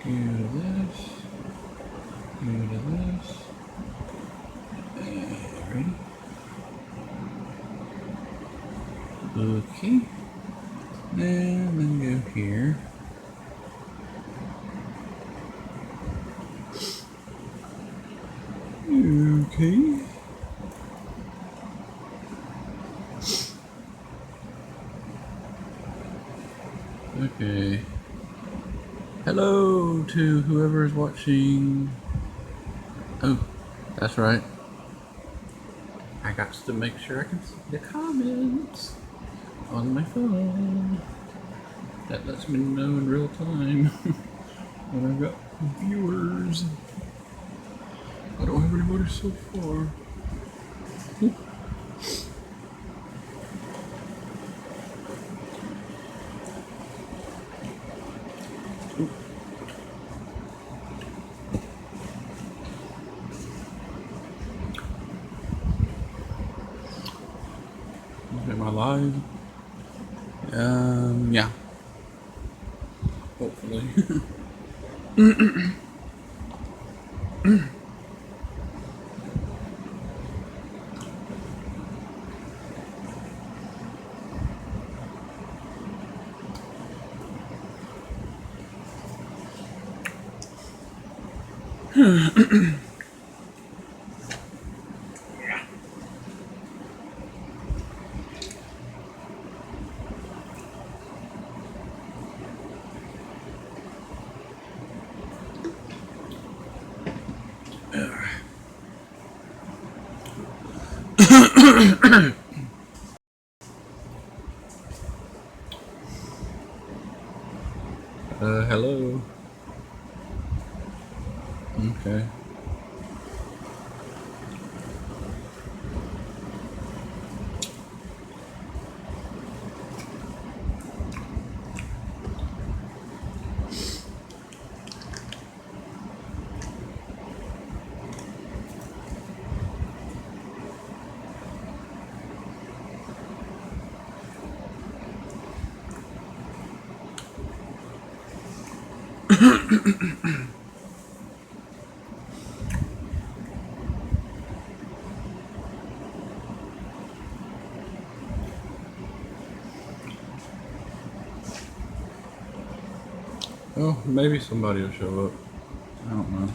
Go to this. Go to this. Ready? Okay. And then go here. Okay. Okay. Hello to whoever is watching. Oh, that's right. I got to make sure I can see the comments on my phone. That lets me know in real time when I've got viewers. I don't have anybody so far. Am I live? Yeah. Hopefully. Hello. Okay. Oh, maybe somebody will show up. I don't know.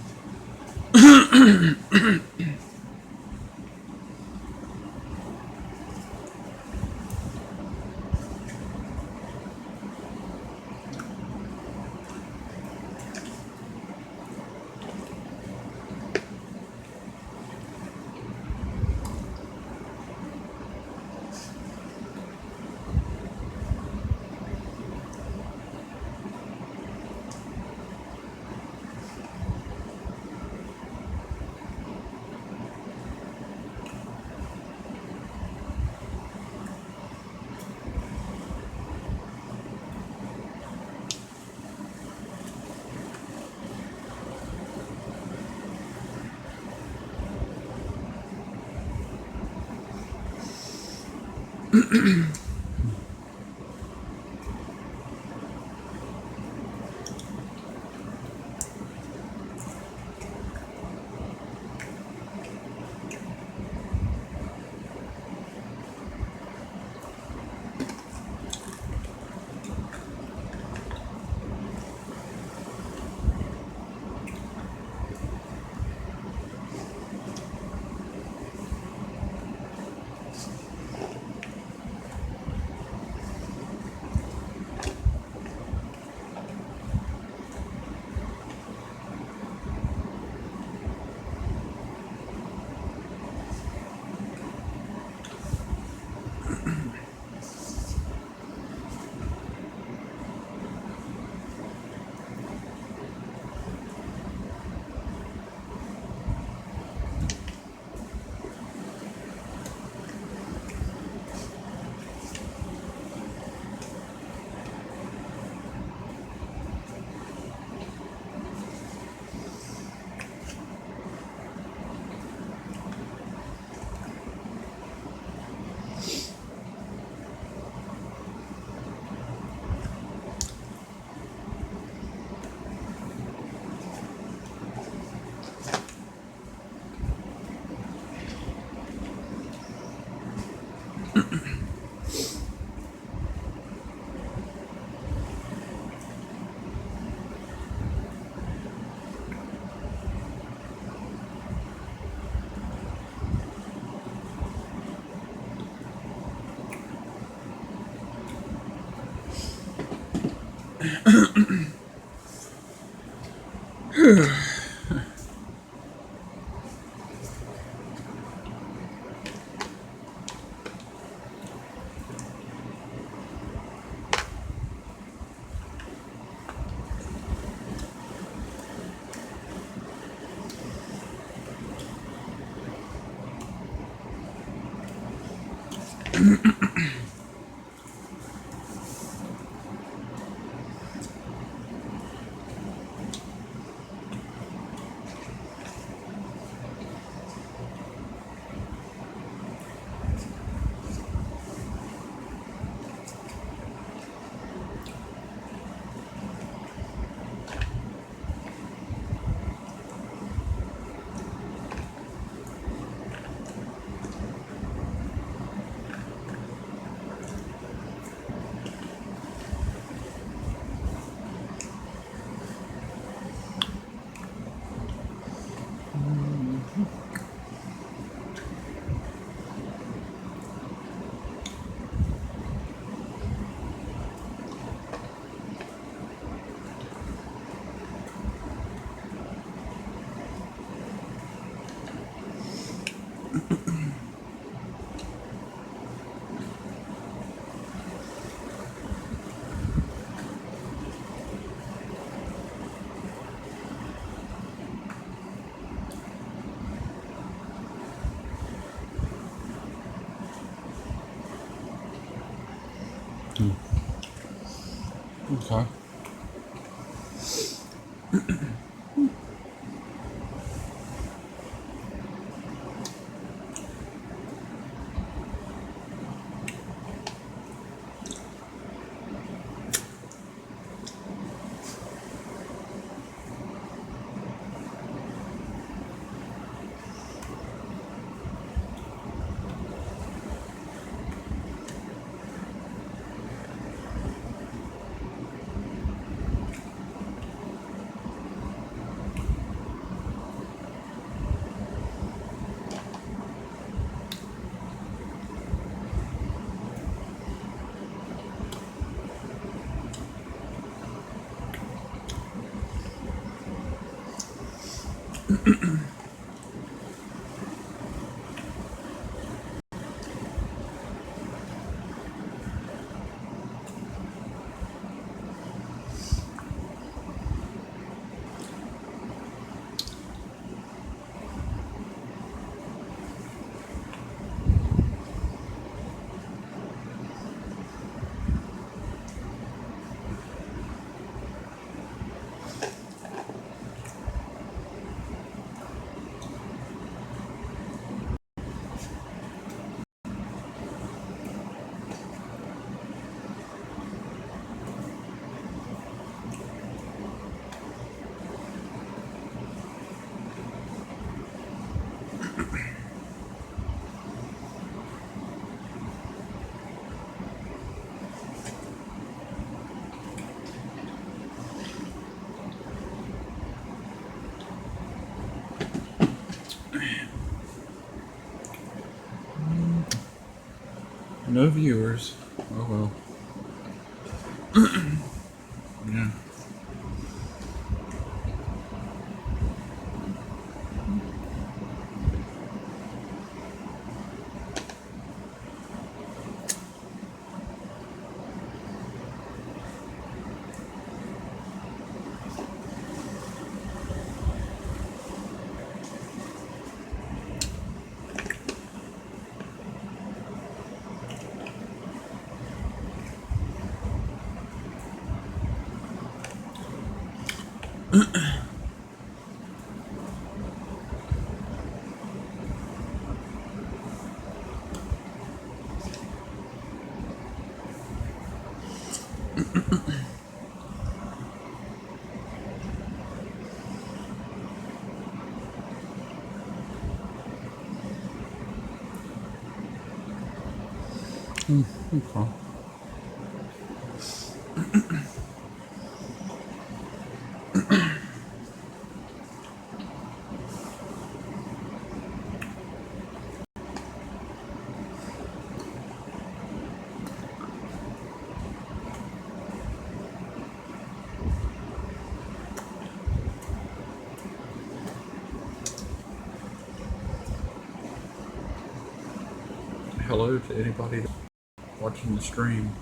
Okay. No viewers. Oh well. Yeah. Okay. hello to anybody watching the stream.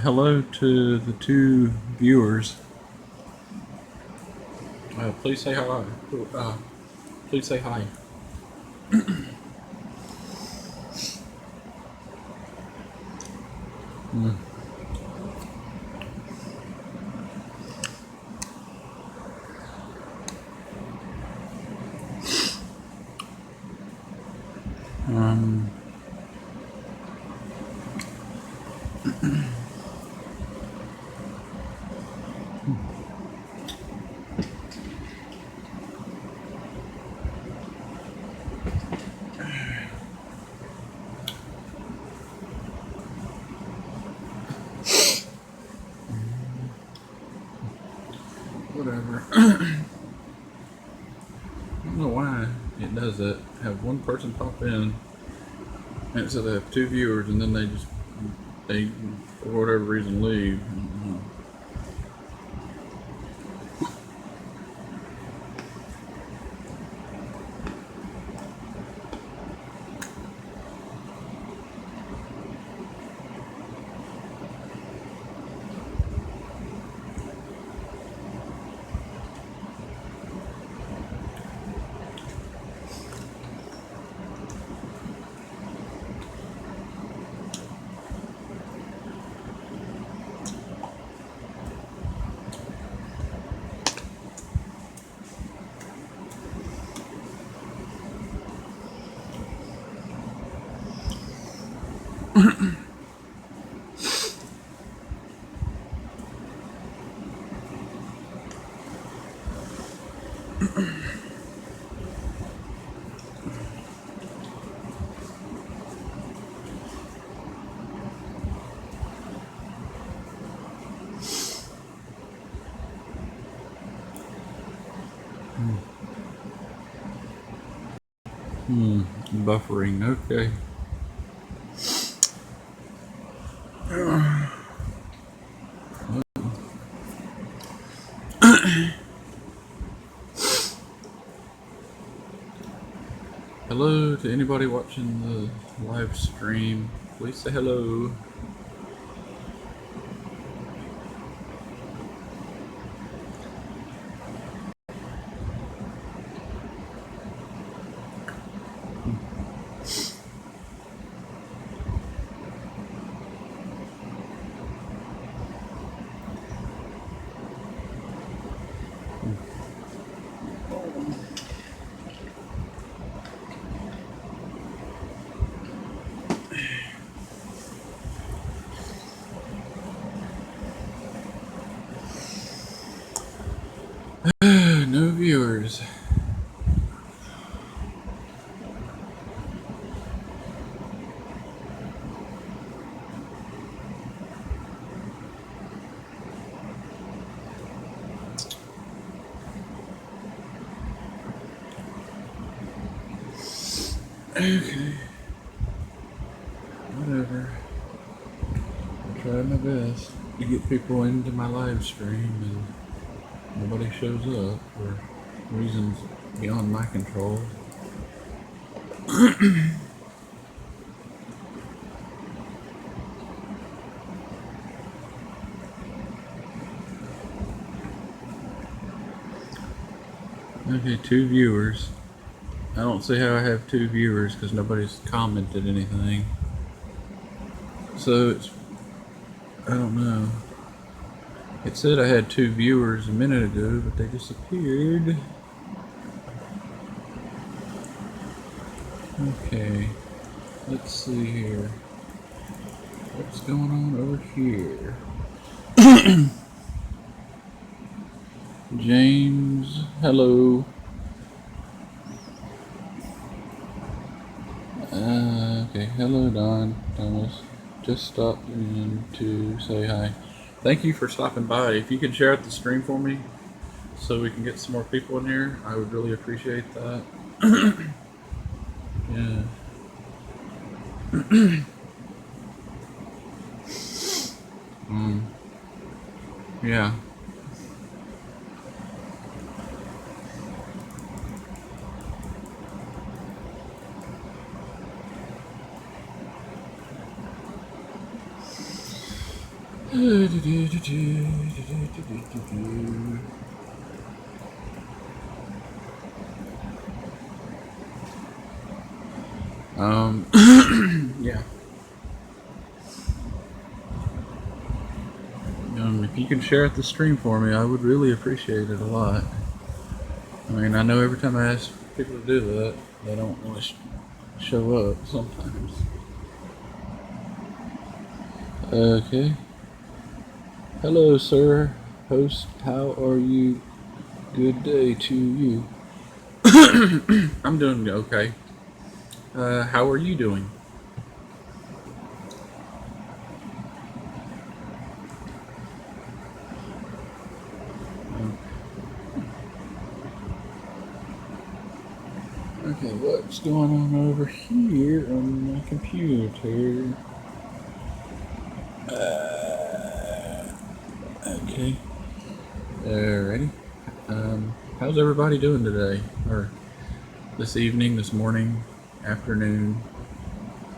Hello to the two viewers. Please say hi. Please say hi. Mm. Um, forever. I don't know why it does that. Have one person pop in, and it said I have 2 viewers, and then they for whatever reason leave. I don't know. Buffering, okay. Hello to anybody watching the live stream. Please say hello. No viewers. Okay. Whatever. I'll try my best to get people into my live stream, and nobody shows up for reasons beyond my control. Okay, 2 viewers. I don't see how I have 2 viewers because nobody's commented anything. So it's, I don't know. It said I had 2 viewers a minute ago, but they disappeared. Okay, let's see here. What's going on over here? James, hello. Okay, hello Don, Thomas. Just stopped in to say hi. Thank you for stopping by. If you could share out the stream for me so we can get some more people in here, I would really appreciate that. Yeah. Yeah. Yeah. If you can share out the stream for me, I would really appreciate it a lot. I mean, I know every time I ask people to do that, they don't want to show up sometimes. Okay. Hello, sir. Host, how are you? Good day to you. I'm doing okay. How are you doing? Okay, what's going on over here on my computer? Okay. Ready? How's everybody doing today? Or this evening, this morning, afternoon?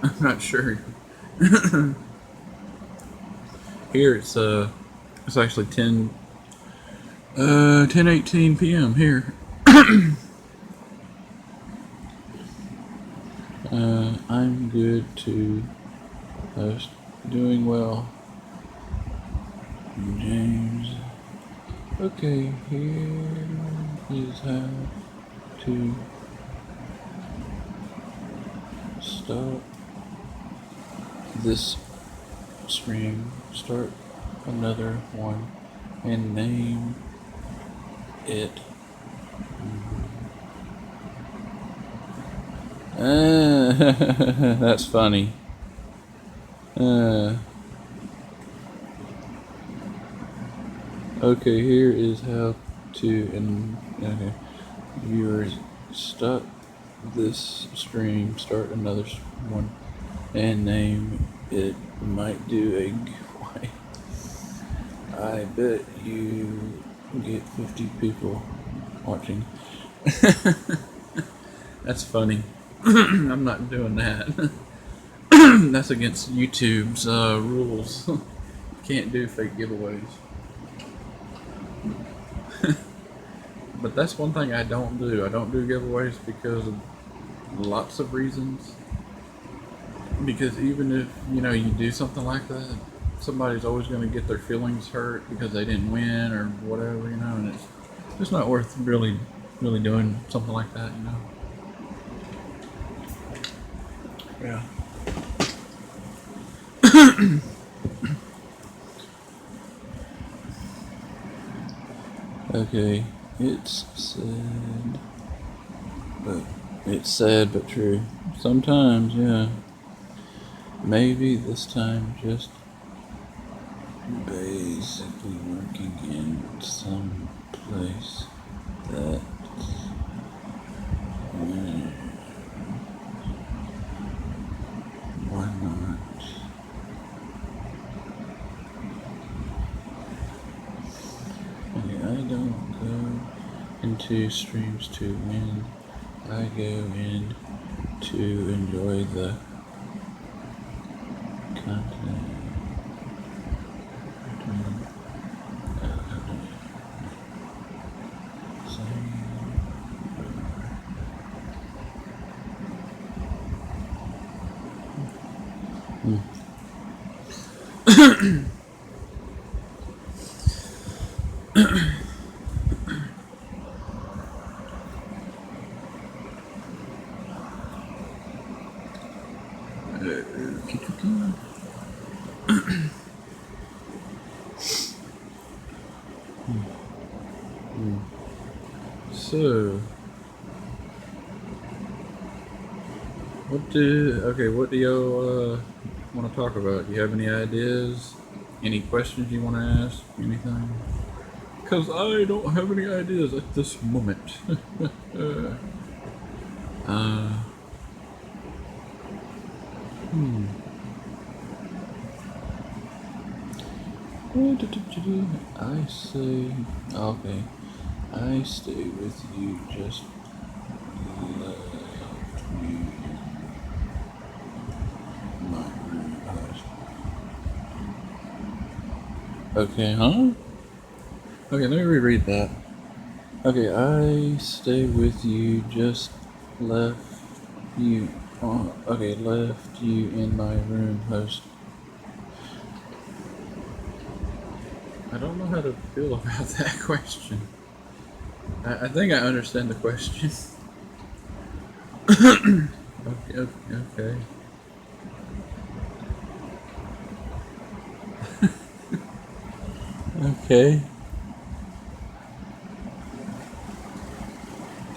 I'm not sure. Here it's actually 10:18 p.m. here. I'm good too. Doing well. James. Okay, here is how to stop this stream, start another one, and name it. That's funny. Okay, here is how to, and okay, viewers, stop this stream, start another one, and name it. Might do a giveaway. I bet you get 50 people watching. That's funny. I'm not doing that. That's against YouTube's rules. Can't do fake giveaways. But that's one thing I don't do. I don't do giveaways because of lots of reasons. Because even if, you do something like that, somebody's always going to get their feelings hurt because they didn't win or whatever, and it's just not worth really doing something like that, Yeah. Okay, it's sad but true. Sometimes, yeah. Maybe this time just basically working in some place that why not? Okay, I don't go into streams to win. I go in to enjoy the content. So, what do y'all want to talk about? Do you have any ideas? Any questions you want to ask? Anything? Because I don't have any ideas at this moment. I say, okay, I stay with you, just left you in my room. Okay, huh? Okay, let me reread that. Okay, I stay with you, just left you. Left you in my room, host. I don't know how to feel about that question. I think I understand the question. Okay. Okay.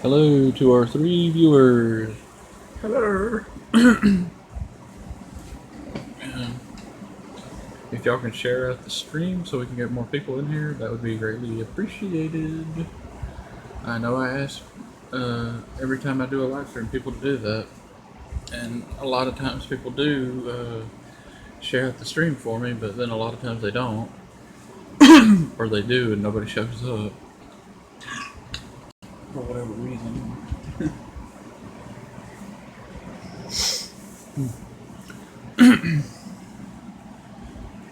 Hello to our 3 viewers. Hello. If y'all can share out the stream so we can get more people in here, that would be greatly appreciated. I know I asked every time I do a live stream, people do that, and a lot of times people do share out the stream for me, but then a lot of times they don't, or they do and nobody shows up for whatever reason.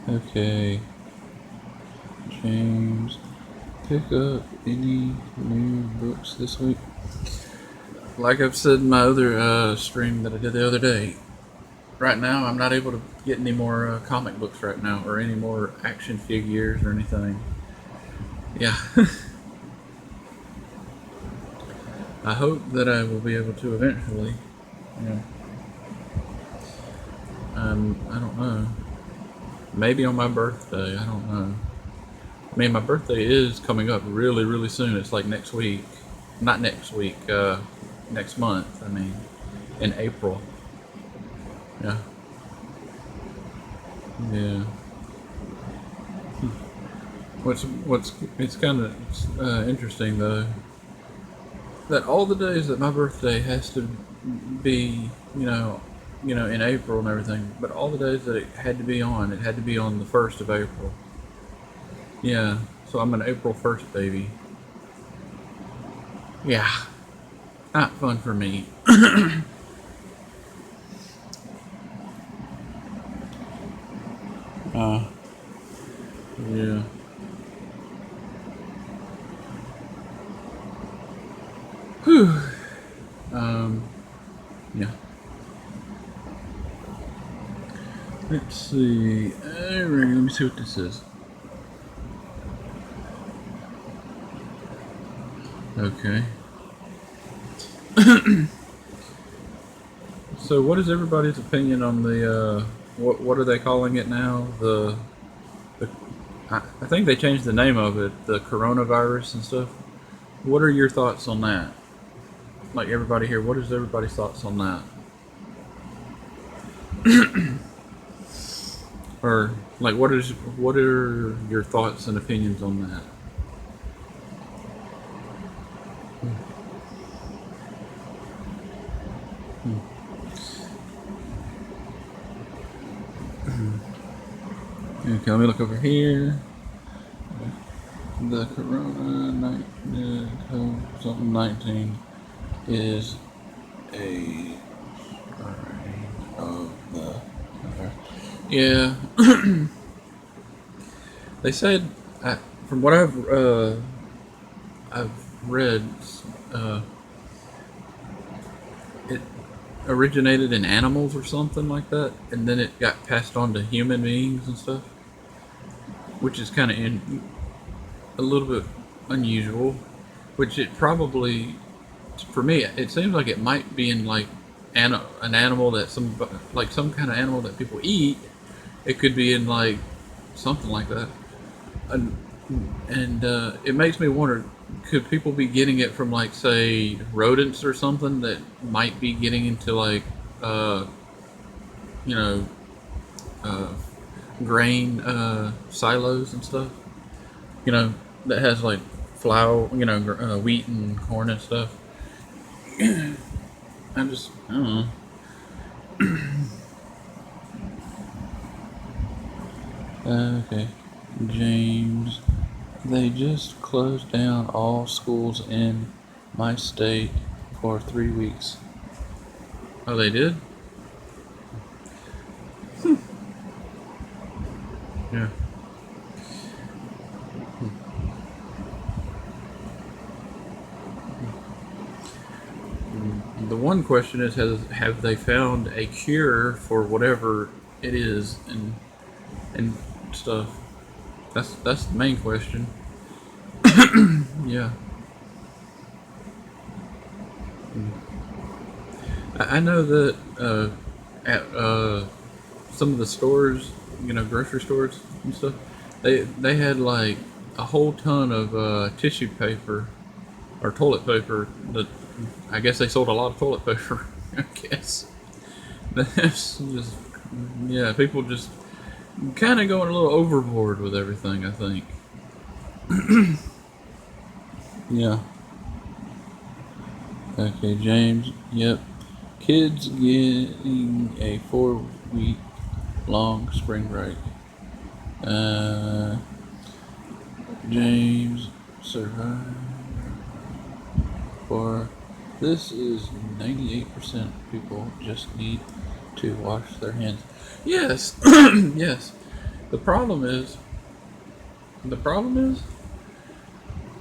Okay, James, pick up any new books this week? Like I've said in my other stream that I did the other day, right now I'm not able to get any more comic books right now, or any more action figures or anything. Yeah. I hope that I will be able to eventually. Yeah. I don't know. Maybe on my birthday, I don't know. I mean, my birthday is coming up really, really soon. It's like next week. Not next week, next month, I mean. In April. Yeah. Yeah. It's kind of interesting though, that all the days that my birthday has to be, in April and everything, but all the days that it had to be on the 1st of April. Yeah, so I'm an April 1st baby. Yeah, not fun for me. Yeah. Whew. Yeah. Let's see. Alright, let me see what this is. Okay. So, what is everybody's opinion on the what are they calling it now? I think they changed the name of it, the coronavirus and stuff. What are your thoughts on that? Like everybody here, what is everybody's thoughts on that? Or like, what are your thoughts and opinions on that? Okay, let me look over here. The Corona something 19 is a strain of the. Yeah. They said, from what I've read, it originated in animals or something like that, and then it got passed on to human beings and stuff, which is kind of a little bit unusual. Which it probably, for me, it seems like it might be in like an animal that some kind of animal that people eat. It could be in like something like that, and it makes me wonder: could people be getting it from like, say, rodents or something that might be getting into like, you know, grain silos and stuff? You know, that has like flour, wheat and corn and stuff. I don't know. Okay, James. They just closed down all schools in my state for 3 weeks. Oh, they did? Yeah. The one question is, have they found a cure for whatever it is and stuff? That's the main question. Yeah. I know that at some of the stores, grocery stores and stuff, they had like a whole ton of tissue paper or toilet paper. That I guess they sold a lot of toilet paper. I guess that's just, yeah, people just kind of going a little overboard with everything, I think. Yeah. Okay, James. Yep. Kids getting a 4-week long spring break. Uh, James survived for this is 98% people just need to wash their hands. Yes, yes. The problem is, the problem is,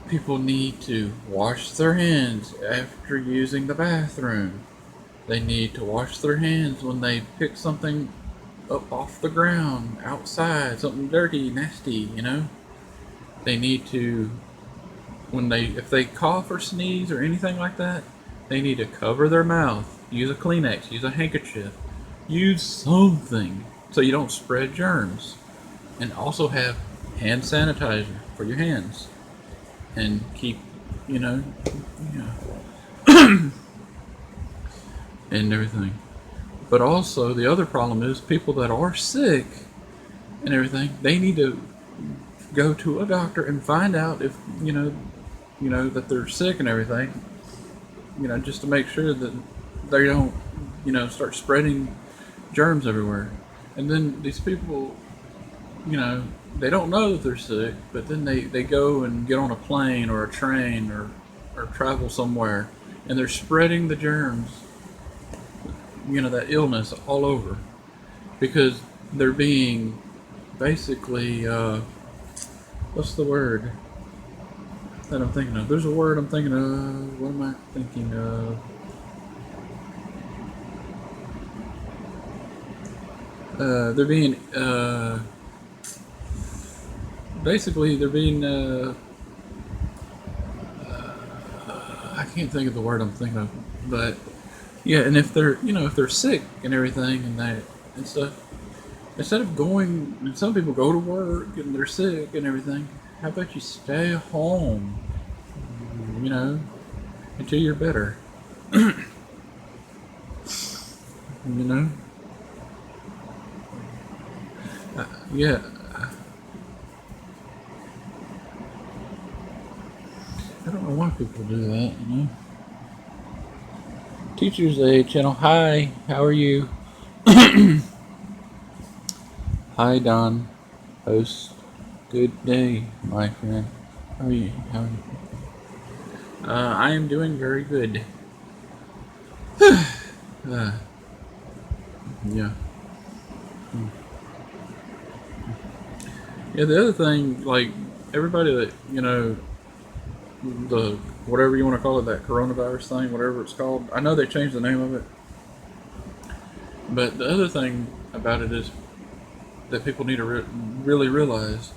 people need to wash their hands after using the bathroom. They need to wash their hands when they pick something up off the ground, outside, something dirty, nasty, you know? They need to, if they cough or sneeze or anything like that, they need to cover their mouth, use a Kleenex, use a handkerchief, use something so you don't spread germs. And also have hand sanitizer for your hands. And keep, you know, and everything. But also, the other problem is people that are sick and everything, they need to go to a doctor and find out if, that they're sick and everything, just to make sure that they don't, start spreading germs everywhere. And then these people, they don't know that they're sick, but then they go and get on a plane or a train or travel somewhere, and they're spreading the germs, that illness all over because they're being basically, what's the word that I'm thinking of? There's a word I'm thinking of. What am I thinking of? They're being, basically, they're being, I can't think of the word I'm thinking of, but yeah, and if they're, if they're sick and everything and stuff, instead of going, and some people go to work and they're sick and everything, how about you stay home, until you're better, you know? Yeah. I don't know why people do that. Teachers Aid channel. Hi, how are you? Hi, Don. Host. Good day, my friend. How are you? I am doing very good. Yeah. Yeah, the other thing, like, everybody that, the, whatever you want to call it, that coronavirus thing, whatever it's called, I know they changed the name of it. But the other thing about it is that people need to really realize,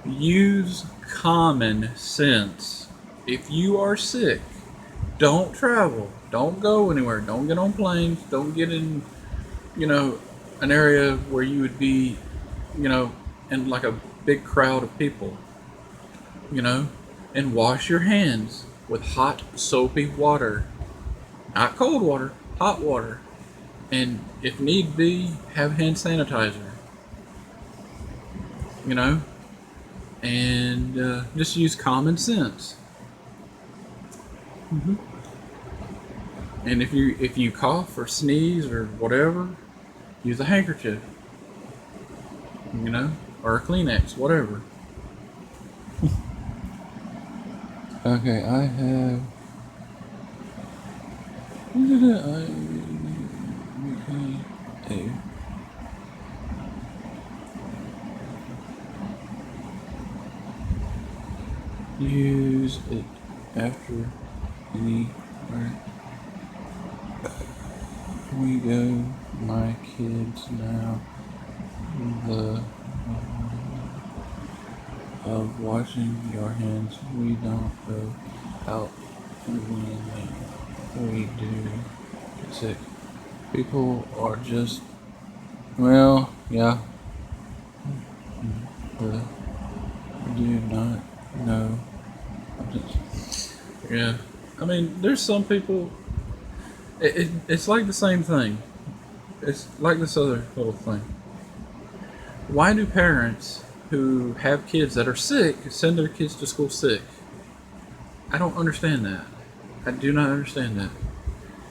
use common sense. If you are sick, don't travel. Don't go anywhere. Don't get on planes. Don't get in, an area where you would be, in like a big crowd of people, and wash your hands with hot, soapy water. Not cold water, hot water. And if need be, have hand sanitizer, and just use common sense. Mm-hmm. And if you cough or sneeze or whatever, use a handkerchief, or a Kleenex, whatever. Okay, I have. Use it after anywhere we go. My kids now. The of washing your hands. We don't go out when we do get sick. People are just, well, yeah. Do not know. Yeah. I mean, there's some people, it's like the same thing. It's like this other little thing. Why do parents who have kids that are sick send their kids to school sick? I don't understand that. I do not understand that.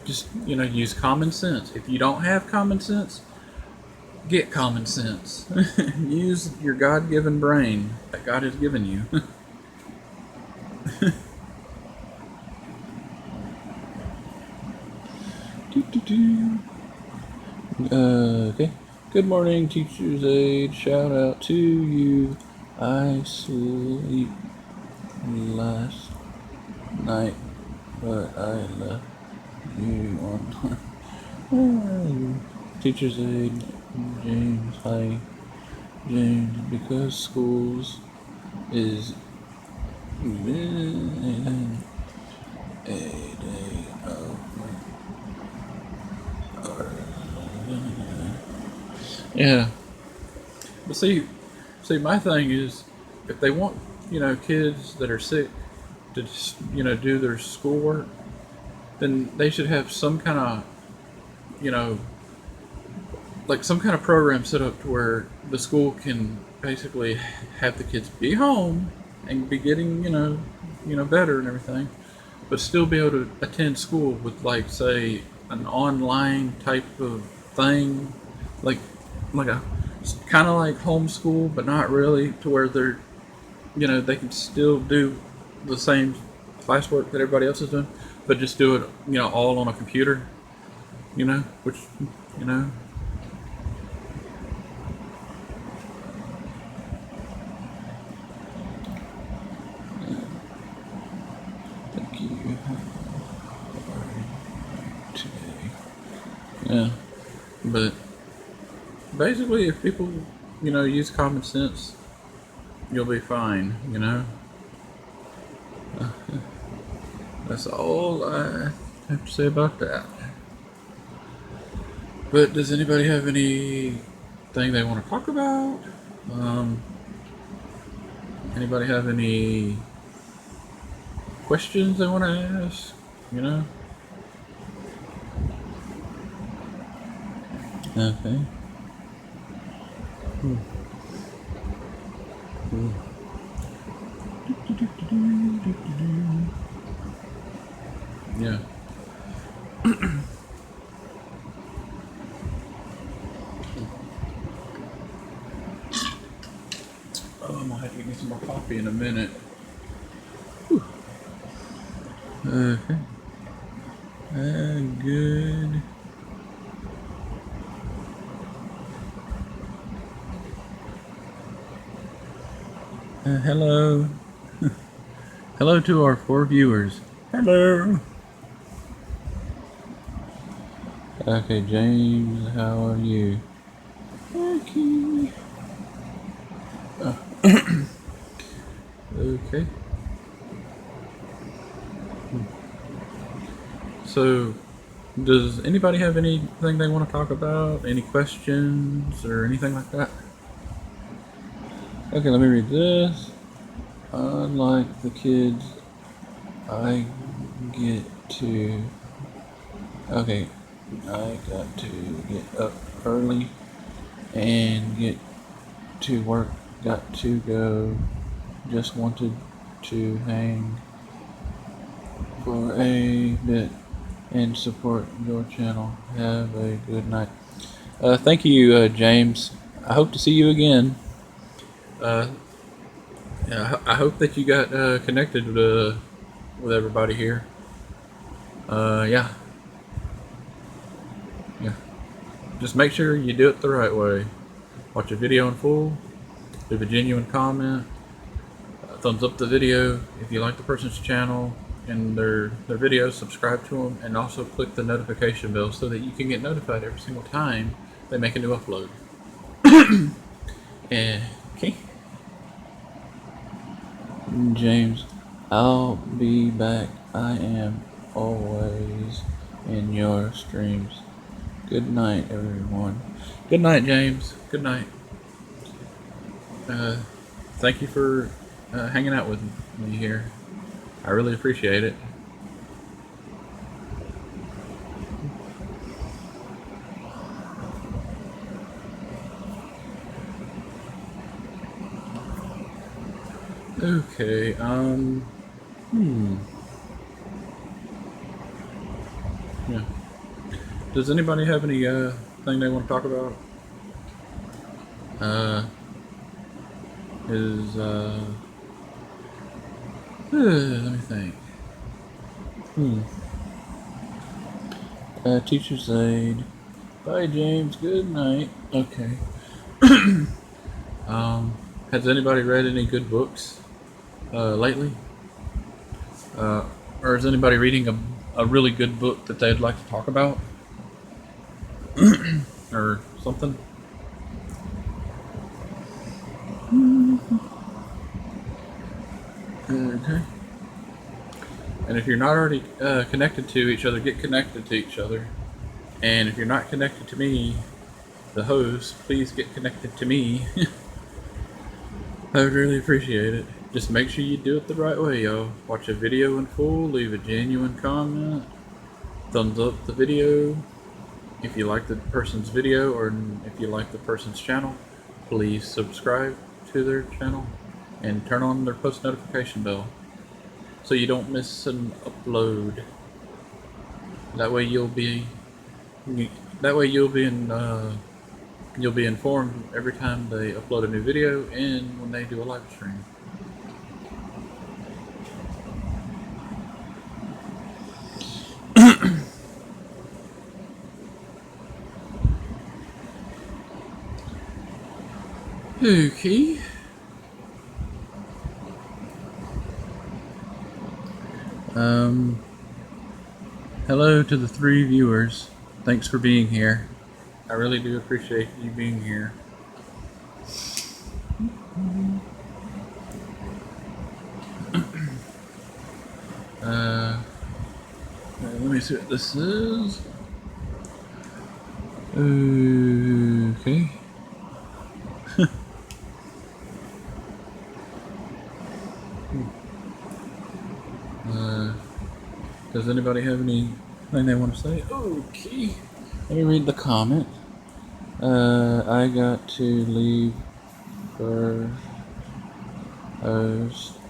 Just, use common sense. If you don't have common sense, get common sense. Use your God-given brain that God has given you. Okay. Good morning, Teacher's Aid. Shout out to you. I sleep last night, but I left you on Teacher's Aid. James, hi. James, because schools is a day of yeah. But see, my thing is, if they want, kids that are sick to just, do their schoolwork, then they should have some kind of, you know, like some kind of program set up to where the school can basically have the kids be home and be getting, better and everything, but still be able to attend school with, like, say, an online type of thing, like a kind of like homeschool, but not really, to where they're, they can still do the same classwork that everybody else is doing, but just do it, all on a computer, which, you know. Thank you. Today. Yeah, but basically, if people, use common sense, you'll be fine, That's all I have to say about that. But does anybody have anything they want to talk about? Anybody have any questions they want to ask? Okay. Yeah. I'm gonna have to get some more coffee in a minute. Whew. Okay. Good. Hello. Hello to our 4 viewers. Hello. Okay, James, how are you? Okay. Okay. So, does anybody have anything they want to talk about? Any questions or anything like that? Okay, let me read this. Unlike the kids, I get to. Okay, I got to get up early and get to work. Got to go. Just wanted to hang for a bit and support your channel. Have a good night. Thank you, James. I hope to see you again. Yeah, I hope that you got connected with everybody here. Yeah. Yeah. Just make sure you do it the right way. Watch a video in full. Leave a genuine comment. Thumbs up the video if you like the person's channel and their videos. Subscribe to them, and also click the notification bell so that you can get notified every single time they make a new upload. Okay. James, I'll be back. I am always in your streams. Good night, everyone. Good night, James. Good night. Thank you for hanging out with me here. I really appreciate it. Okay, Yeah. Does anybody have any thing they want to talk about? Let me think. Teacher's aid. Bye, James. Good night. Okay. Has anybody read any good books lately? Or is anybody reading a really good book that they'd like to talk about? Or something? Okay. And if you're not already connected to each other, get connected to each other. And if you're not connected to me, the host, please get connected to me. I would really appreciate it. Just make sure you do it the right way, y'all. Watch a video in full, leave a genuine comment, thumbs up the video. If you like the person's video or if you like the person's channel, please subscribe to their channel and turn on their post notification bell so you don't miss an upload. That way you'll be you'll be informed every time they upload a new video and when they do a live stream. Okay. Hello to the 3 viewers. Thanks for being here. I really do appreciate you being here. Let me see what this is. Okay. Does anybody have anything they want to say? Okay. Let me read the comment. I got to leave first.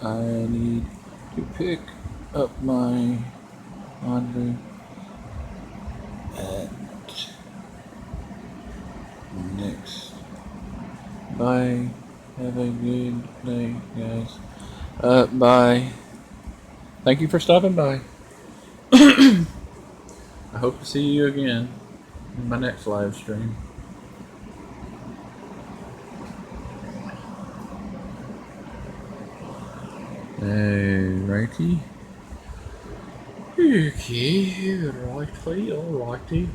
I need to pick up my laundry at next. Bye. Have a good day, guys. Bye. Thank you for stopping by. I hope to see you again in my next live stream. Alrighty. Okay, alrighty.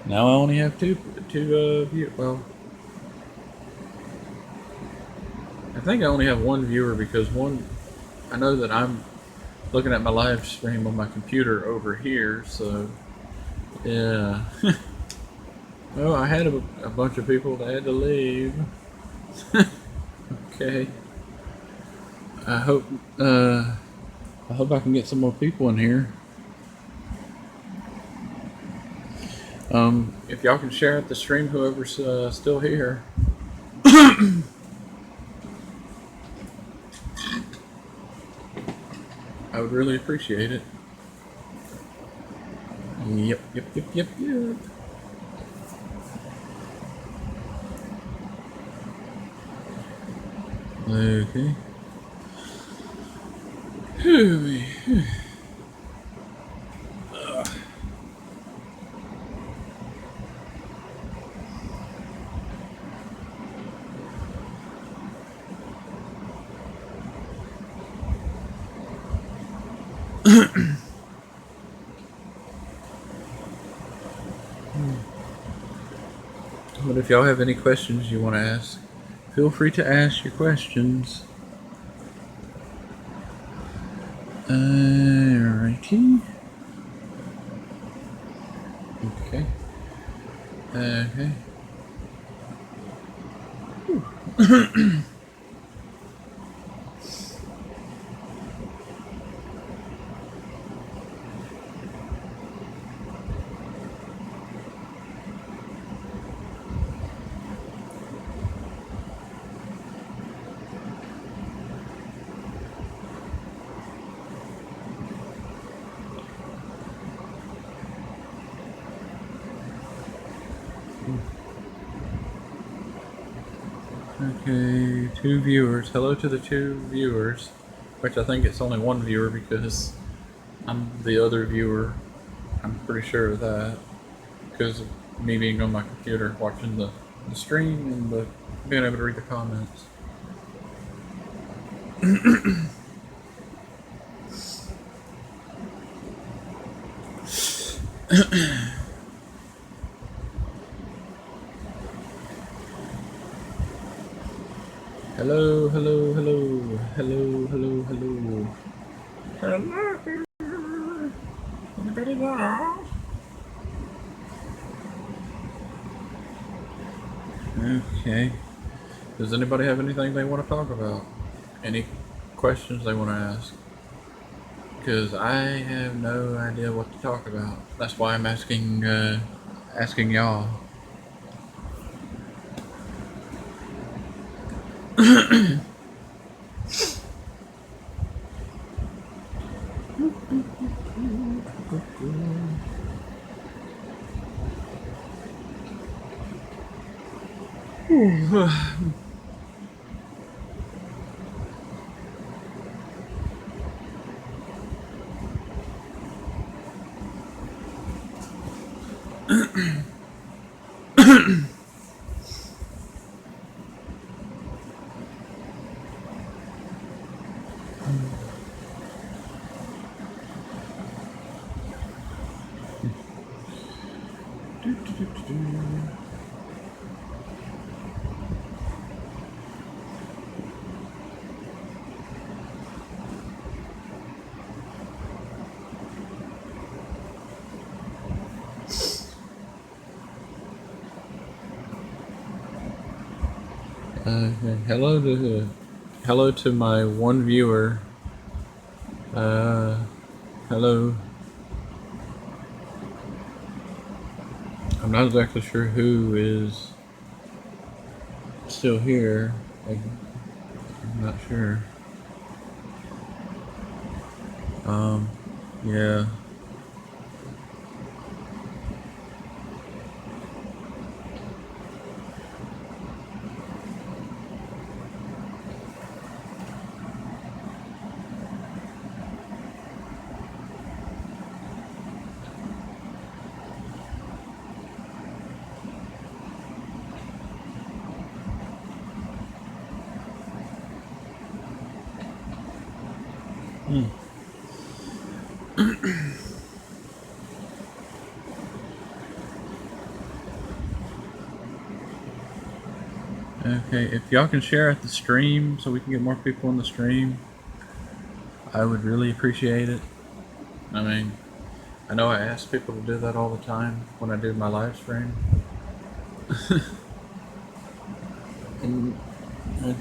Now I only have two viewers. Well, I think I only have one viewer because I know that I'm looking at my live stream on my computer over here, so yeah. Oh, I had a bunch of people that had to leave. Okay. I hope I can get some more people in here. If y'all can share out the stream, whoever's still here. I would really appreciate it. Yep. Okay. But if y'all have any questions you want to ask, feel free to ask your questions. Alrighty. Okay. Okay. Okay, 2 viewers. Hello to the 2 viewers, which I think it's only 1 viewer because I'm the other viewer. I'm pretty sure of that because of me being on my computer watching the stream and being able to read the comments. Hello, hello, hello, hello, hello, hello. Hello. Anybody there? Okay. Does anybody have anything they want to talk about? Any questions they want to ask? Because I have no idea what to talk about. That's why I'm asking y'all. Hello to my 1 viewer. Hello. I'm not exactly sure who is still here. I'm not sure. Yeah. Okay, if y'all can share at the stream so we can get more people in the stream, I would really appreciate it. I mean, I know I ask people to do that all the time when I do my live stream. And, yeah.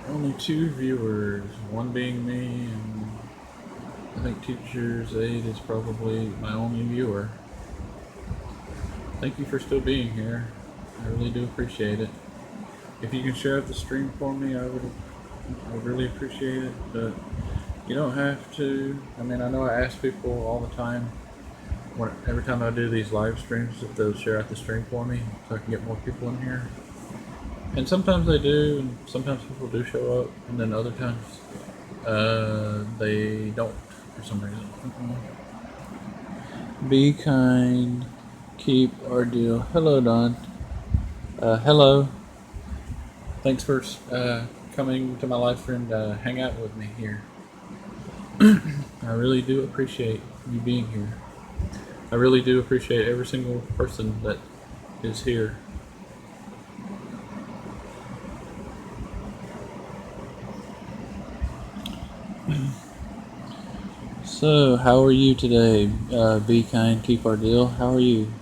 Only 2 viewers, one being me, and I think Teacher's Aid is probably my only viewer. Thank you for still being here. I really do appreciate it. If you can share out the stream for me, I would really appreciate it. But you don't have to. I mean, I know I ask people all the time, every time I do these live streams, if they'll share out the stream for me so I can get more people in here. And sometimes they do, and sometimes people do show up, and then other times they don't for some reason. Be kind, keep our deal. Hello, Don. Hello. Thanks for coming to my live stream to hang out with me here. I really do appreciate you being here. I really do appreciate every single person that is here. So, how are you today? Be kind, keep our deal. How are you?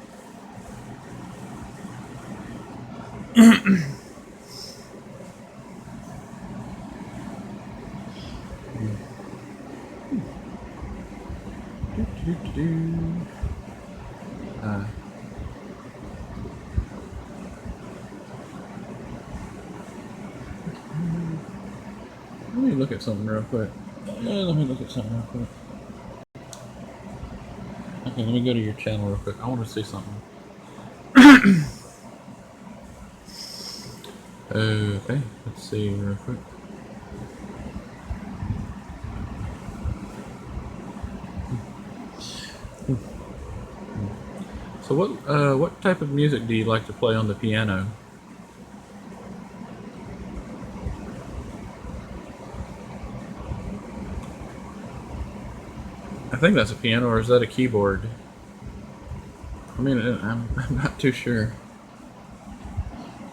Uh, Let me look at something real quick. Let me look at something real quick. Okay, let me go to your channel real quick. I want to see something. Okay, let's see real quick. So what type of music do you like to play on the piano? I think that's a piano, or is that a keyboard? I mean, I'm not too sure.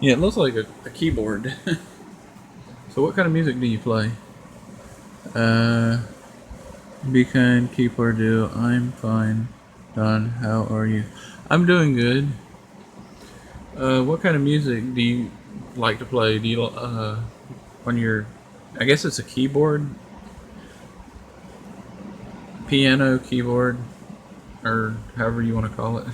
Yeah, it looks like a keyboard. So what kind of music do you play? Be kind, keep our deal. I'm fine. Don, how are you? I'm doing good. What kind of music do you like to play? Do you on your? I guess it's a keyboard, piano, keyboard, or however you want to call it.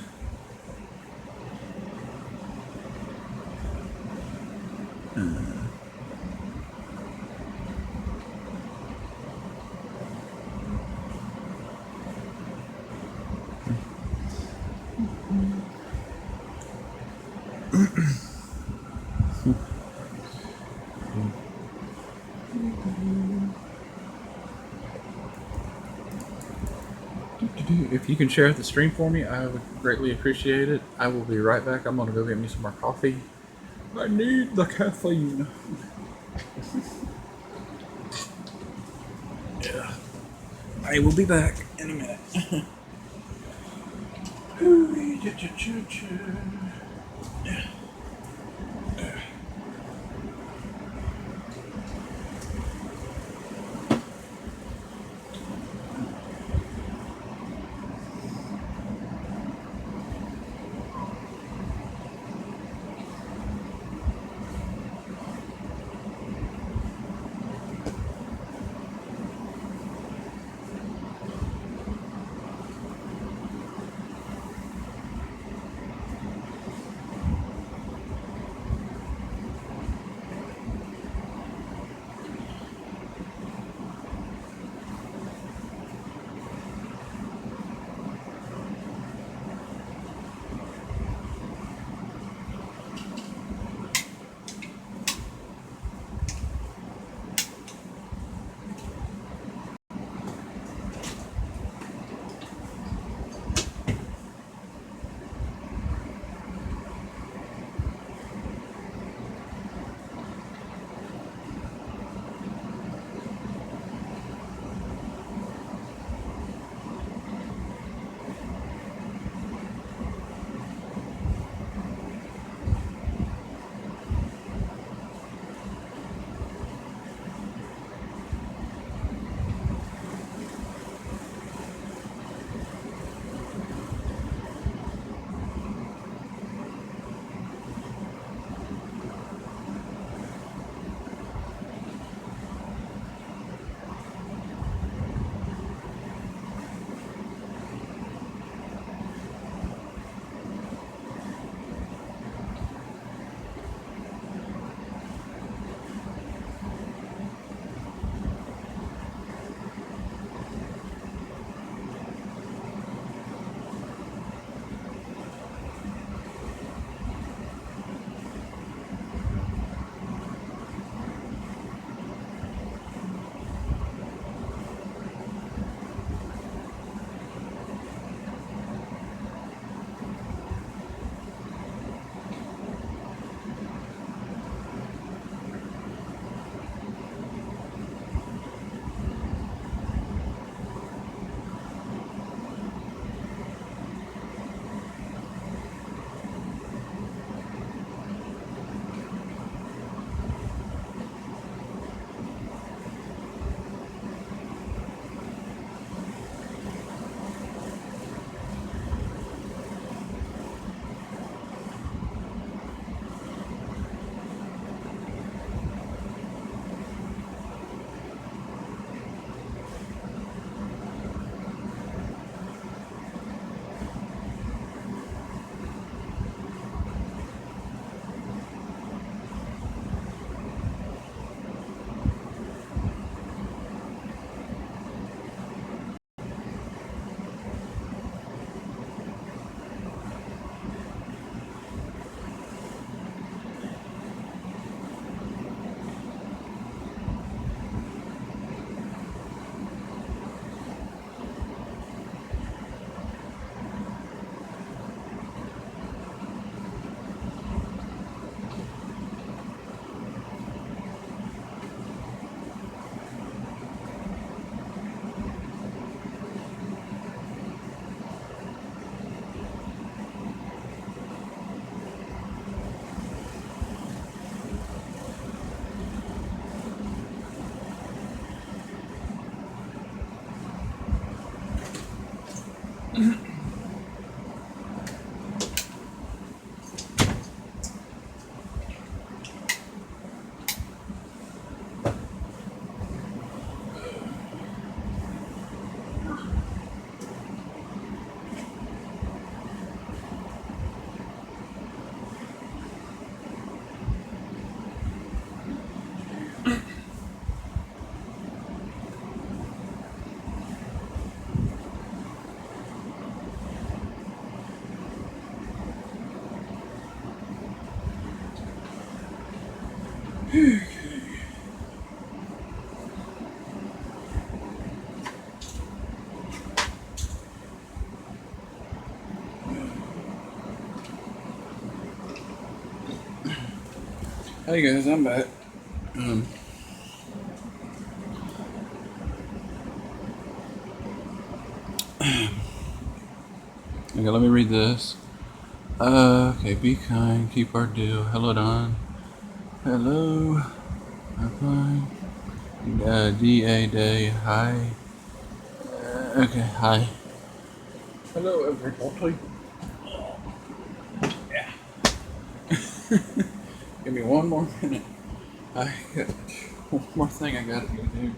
If you can share the stream for me, I would greatly appreciate it. I will be right back. I'm gonna go get me some more coffee. I need the caffeine. Yeah. I will be back in a minute. Hey guys, I'm back. Okay, let me read this. Okay, be kind, keep our deal. Hello, Don. Hello. I'm fine. D.A. Day. Hi. Okay, hi. Hello, everybody. Yeah. Give me one more minute. I got one more thing I gotta go do.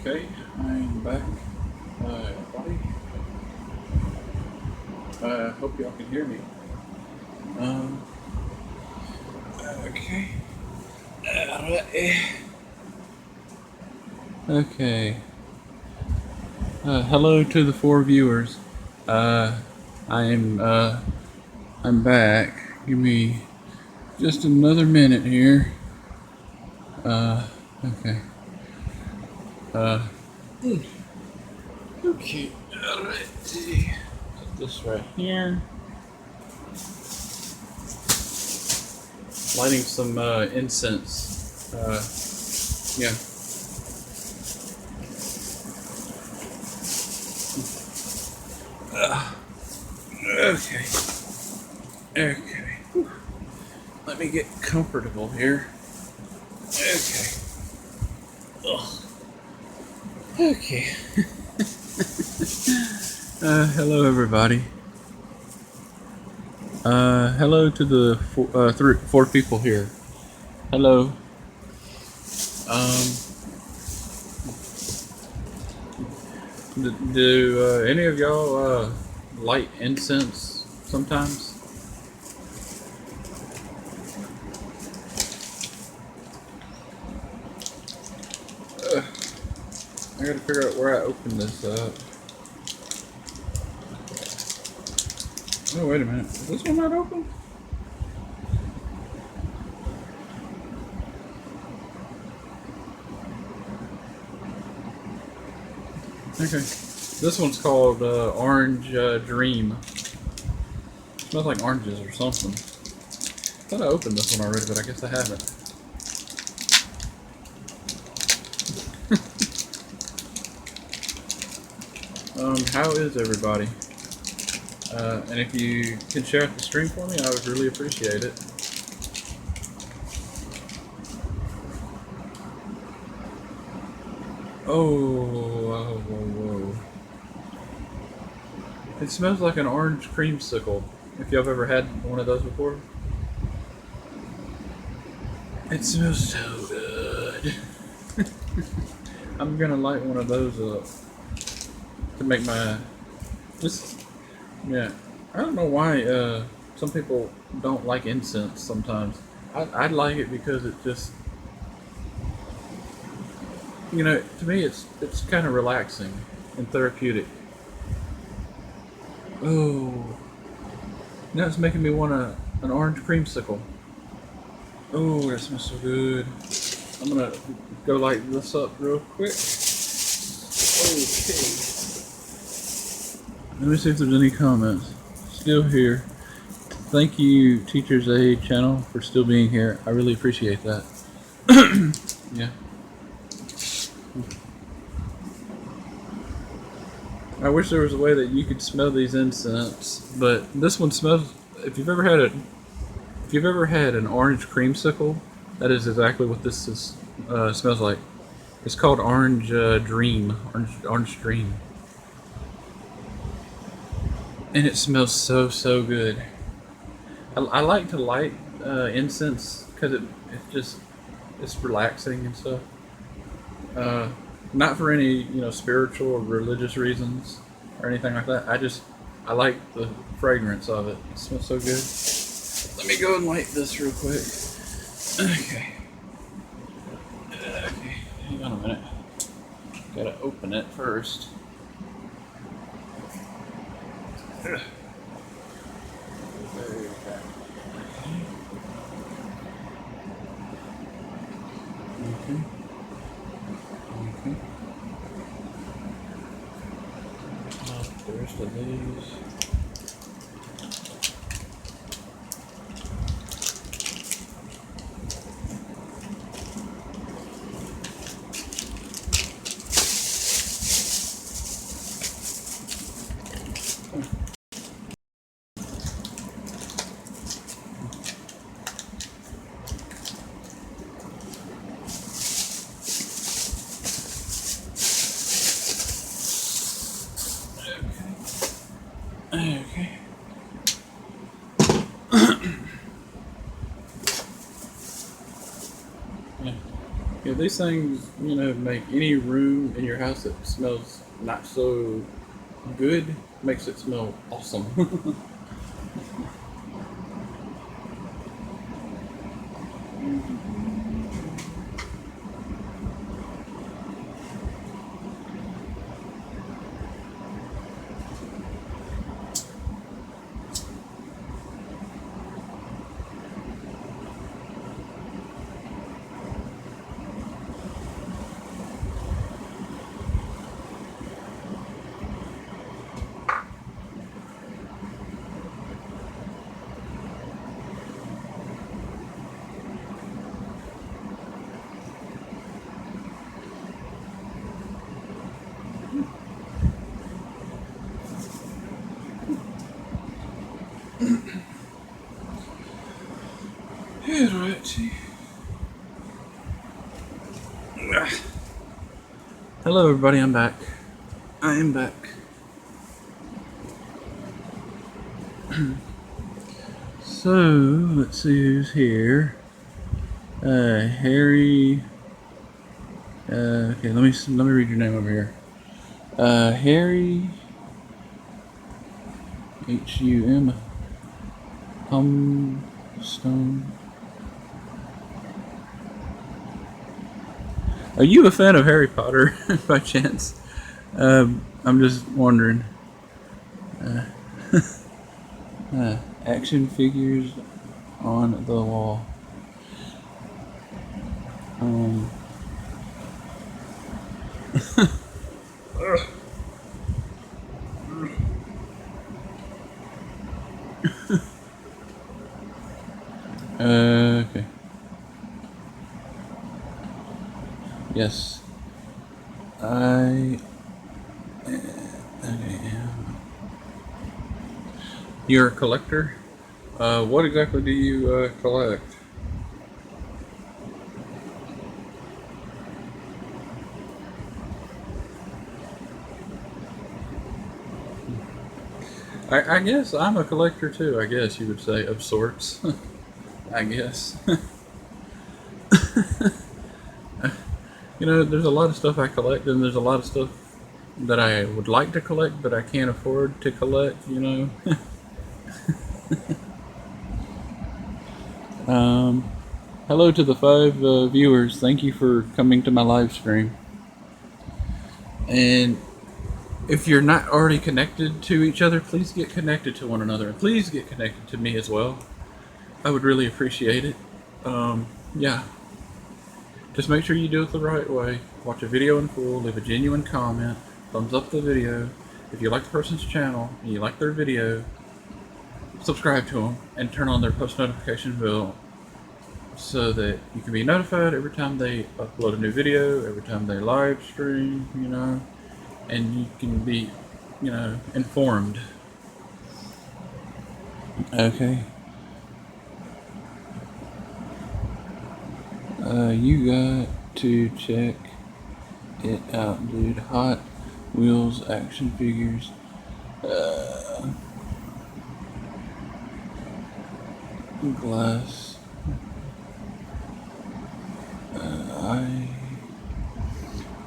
Okay, I'm back. Everybody. Hope y'all can hear me. Um, okay. Okay. Hello to the 4 viewers. Uh, I'm back. Give me just another minute here. Okay. Okay. Alright. Put this right here. Lighting some incense. Yeah. Okay. Okay. Let me get comfortable here. Okay. Ugh. Okay. Hello, everybody. Hello to the four people here. Hello. Um, do any of y'all light incense sometimes? I gotta figure out where I open this up. Oh, wait a minute. Is this one not open? Okay. This one's called Orange Dream. Smells like oranges or something. I thought I opened this one already, but I guess I haven't. How is everybody? And if you can share out the stream for me, I would really appreciate it. Oh, whoa. It smells like an orange creamsicle. If y'all have ever had one of those before. It smells so good. I'm gonna light one of those up to make my yeah. I don't know why some people don't like incense sometimes. I like it because it just, to me it's kind of relaxing and therapeutic. Oh, now it's making me want an orange creamsicle. Oh, that smells so good. I'm gonna go light this up real quick. Okay. Let me see if there's any comments. Still here. Thank you, Teacher's Aid channel, for still being here. I really appreciate that. Yeah. I wish there was a way that you could smell these incense, but this one smells. If you've ever had an orange creamsicle, that is exactly what this smells like. It's called Orange Dream. Orange Dream. And it smells so good. I like to light incense because it's relaxing and stuff. Not for any spiritual or religious reasons or anything like that. I like the fragrance of it. It smells so good. Let me go and light this real quick. Okay. Hang on a minute. Gotta open it first. There you go. Okay. The rest of these. Okay. Yeah, these things, make any room in your house that smells not so good, makes it smell awesome. Alrighty. Hello everybody, I'm back. I am back. So, let's see who's here. Harry. Okay, let me read your name over here. Harry. H-U-M. Humstone. Are you a fan of Harry Potter by chance? I'm just wondering. Action figures on the wall. Okay. Yes. I am. You're a collector? What exactly do you collect? I guess I'm a collector too, I guess you would say, of sorts. I guess. You know, there's a lot of stuff I collect, and there's a lot of stuff that I would like to collect, but I can't afford to collect, you know? Hello to the 5 viewers. Thank you for coming to my live stream. And if you're not already connected to each other, please get connected to one another. And please get connected to me as well. I would really appreciate it. Yeah. Just make sure you do it the right way. Watch a video in full, leave a genuine comment, thumbs up the video. If you like the person's channel and you like their video, subscribe to them and turn on their post notification bell so that you can be notified every time they upload a new video, every time they live stream, you know, and you can be, you know, informed. Okay. You got to check it out, dude. Hot Wheels action figures. Glass.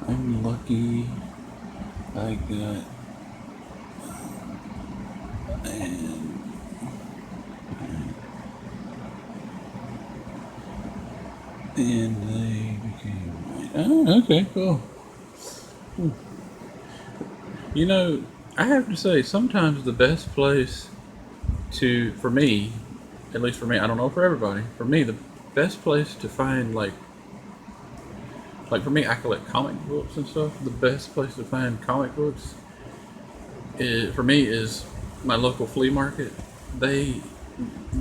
I'm lucky. I got and they became mine. Oh, okay, cool. You know, I have to say, sometimes the best place to, for me, at least for me, I don't know for everybody, for me, the best place to find, like for me, I collect comic books and stuff. The best place to find comic books for me is my local flea market. They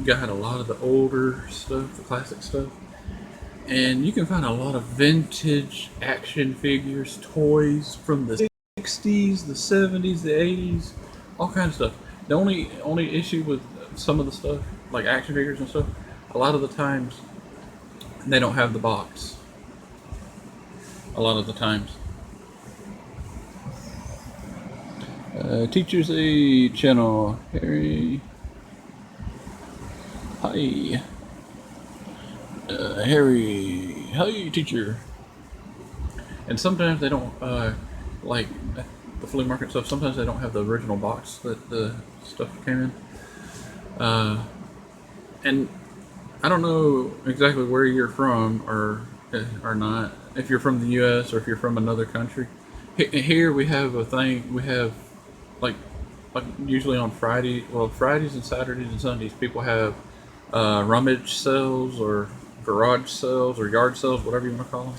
got a lot of the older stuff, the classic stuff. And you can find a lot of vintage action figures, toys from the 60s, the 70s, the 80s, all kinds of stuff. The only issue with some of the stuff, like action figures and stuff, a lot of the times they don't have the box. A lot of the times. Teachers A channel, Harry. Hi. Harry. Hi, teacher. And sometimes they don't, like the flea market stuff, sometimes they don't have the original box that the stuff came in. And I don't know exactly where you're from or not. If you're from the U.S. or if you're from another country. Here we have a thing. We have like usually on Fridays and Saturdays and Sundays, people have rummage sales or garage sales or yard sales, whatever you want to call them.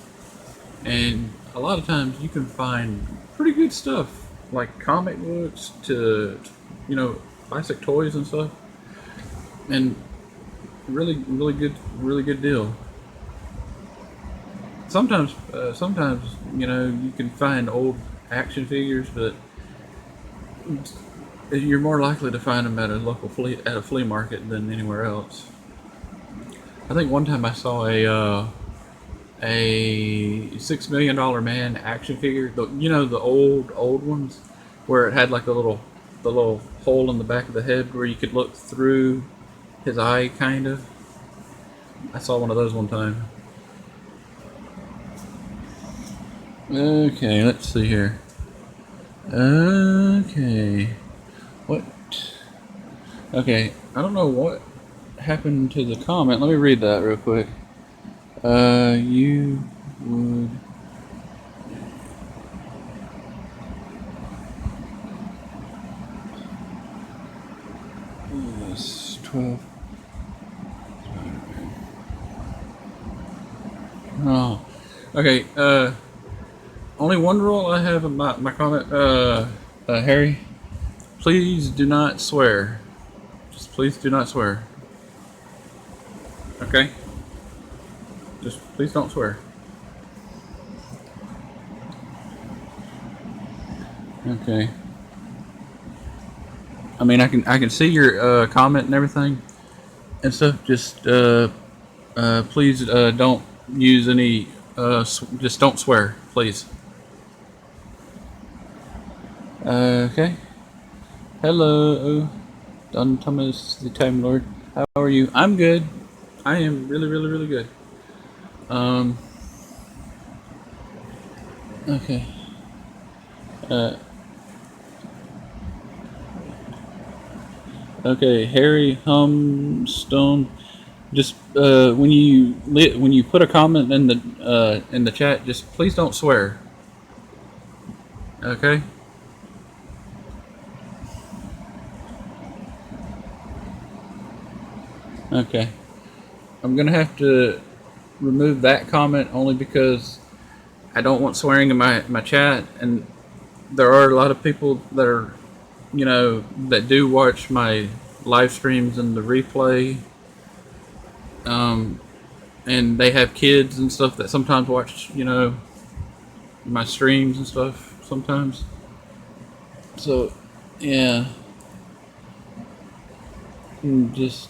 And a lot of times you can find pretty good stuff, like comic books to, you know, classic toys and stuff, and really good deal. Sometimes you know, you can find old action figures, but you're more likely to find them at a local flea market than anywhere else. I think one time I saw a $6 million man action figure. You know, the old ones, where it had like the little hole in the back of the head where you could look through his eye, kind of. I saw one of those one time. Okay, let's see here. Okay, what? Okay, I don't know what happened to the comment. Let me read that real quick. You would. Yes, 12. Oh, okay. Only one rule I have in my comment, Harry. Please do not swear. Just please do not swear. Okay? Just please don't swear. Okay. I mean, I can see your comment and everything and stuff. Just please don't use any. Just don't swear, please. Okay. Hello, Tomas the Time Lord. How are you? I'm good. I am really, really, really good. Okay. Okay, Harry Humstone. Just when you put a comment in the chat, just please don't swear. Okay. Okay. I'm gonna have to remove that comment only because I don't want swearing in my chat, and there are a lot of people that are, that do watch my live streams and the replay, and they have kids and stuff that sometimes watch, my streams and stuff sometimes. So, yeah, just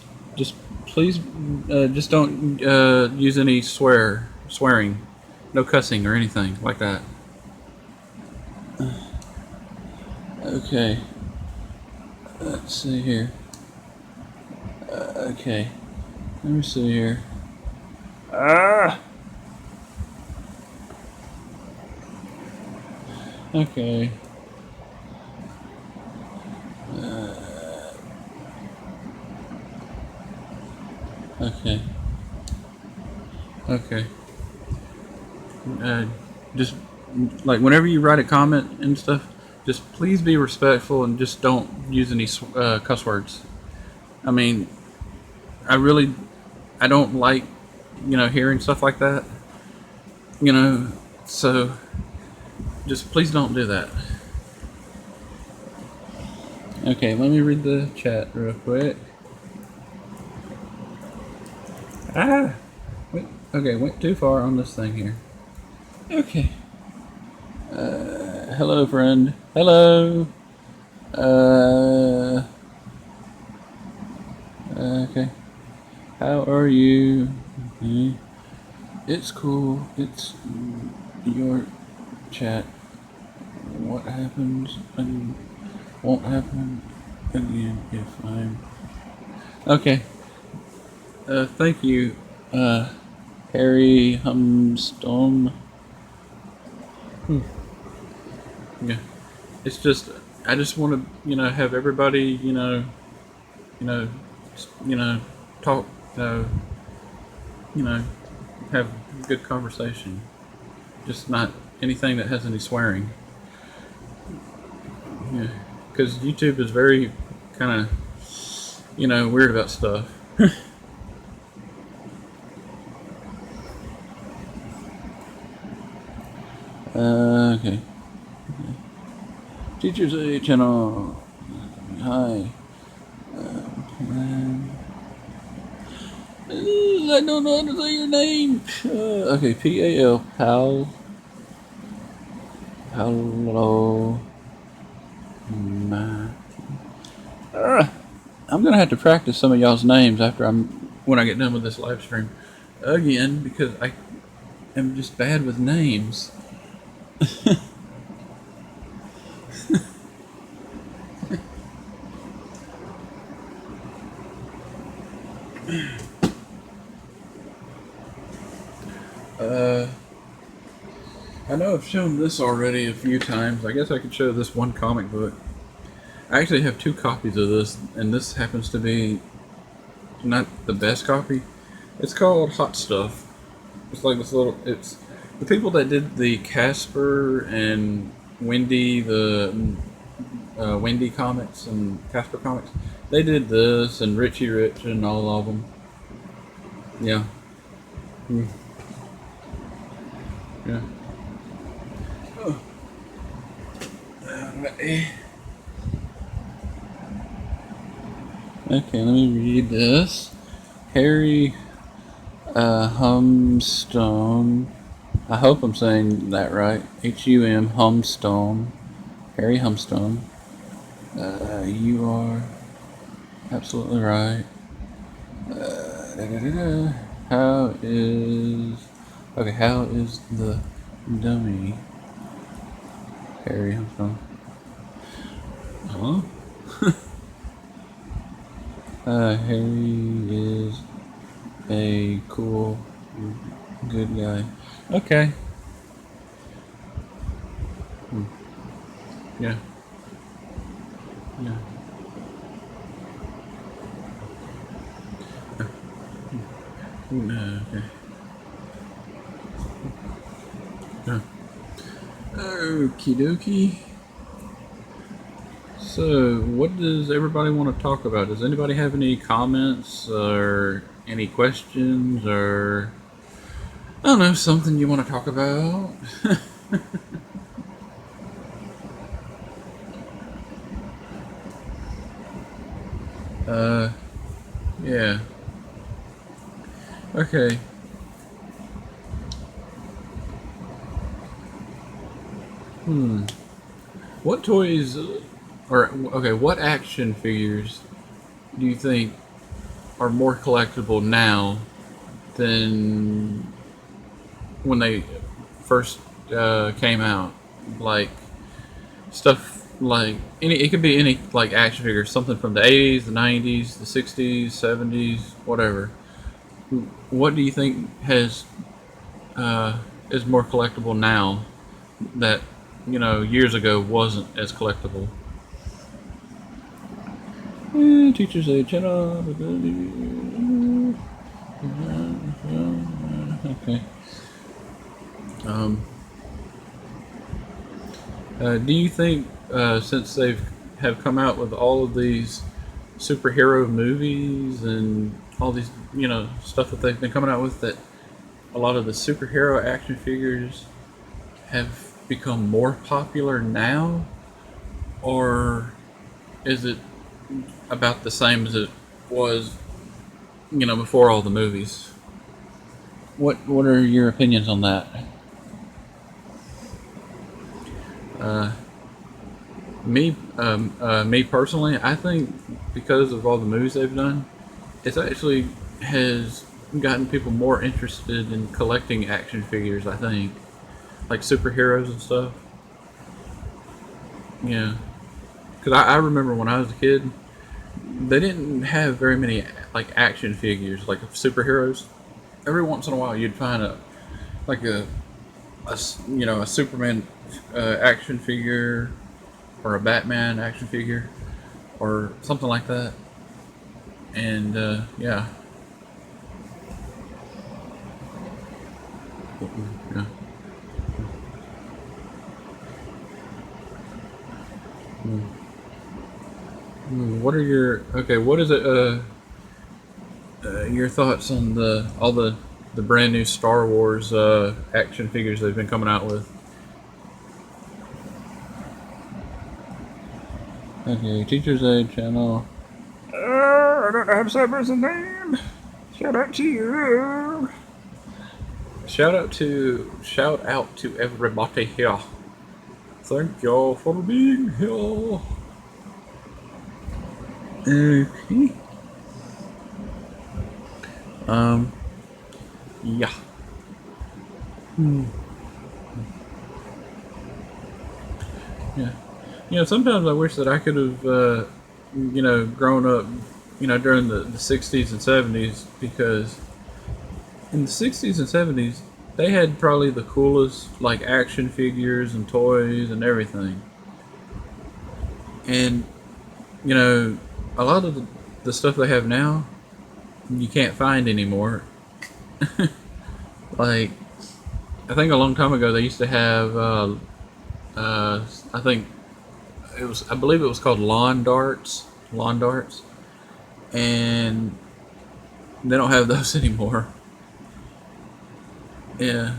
please, just don't use any swearing, no cussing or anything like that. Okay, let's see here. Okay, let me see here. Okay. Okay. Okay. Just like whenever you write a comment and stuff, just please be respectful and just don't use any cuss words. I mean, I don't like, hearing stuff like that. So just please don't do that. Okay, let me read the chat real quick. Went too far on this thing here. Okay. Hello, friend. Hello. Okay. How are you? Okay. It's cool. It's your chat. What happens and won't happen again if I'm... Okay. Thank you, Harry Humstone. Yeah. It's just, I just want to, have everybody, talk, have good conversation. Just not anything that has any swearing. Yeah. Because YouTube is very kind of, weird about stuff. Okay. Teachers A channel. Hi. I don't know how to say your name. Okay, P-A-L. Hello. I'm gonna have to practice some of y'all's names after I'm when I get done with this live stream again because I am just bad with names. I know I've shown this already a few times. I guess I could show this one comic book. I actually have 2 copies of this, and this happens to be not the best copy. It's called Hot Stuff. It's like this little. It's the people that did the Casper and Wendy, the Wendy comics and Casper comics. They did this and Richie Rich and all of them. Yeah. Yeah. Oh. Okay, let me read this. Harry Humstone. I hope I'm saying that right. H-U-M Humstone. Harry Humstone. You are absolutely right. How is the dummy? Harry Humstone. Huh? Harry is a cool, good guy. Okay. Yeah. Yeah. Okay. Okie dokie. So, what does everybody want to talk about? Does anybody have any comments or any questions or I don't know, something you want to talk about? Yeah. Okay. What toys, what action figures do you think are more collectible now than when they first came out? Like, stuff like, it could be any, like, action figures, something from the 80s, the 90s, the 60s, 70s, whatever. What do you think is more collectible now that years ago wasn't as collectible? Teachers say channel. Okay. Do you think since they have come out with all of these superhero movies and all these stuff that they've been coming out with, that a lot of the superhero action figures have become more popular now, or is it about the same as it was before all the movies? What are your opinions on that? Me personally, I think because of all the movies they've done, it's actually has gotten people more interested in collecting action figures. I think, like superheroes and stuff. Yeah, because I remember when I was a kid, they didn't have very many like action figures like superheroes. Every once in a while, you'd find a Superman action figure or a Batman action figure or something like that. And yeah. Yeah. What are your what is it? Your thoughts on all the brand new Star Wars action figures they've been coming out with? Okay, Teacher's Aid channel. I don't have Cyber's name. Shout out to you. Shout out to everybody here. Thank y'all for being here. Okay. Yeah. Yeah. Sometimes I wish that I could have, grown up, during the 60s and 70s, because in the 60s and 70s, they had probably the coolest, like, action figures and toys and everything. And, you know, a lot of the stuff they have now, you can't find anymore. Like, I think a long time ago they used to have, I think I believe it was called lawn darts, and they don't have those anymore. Yeah.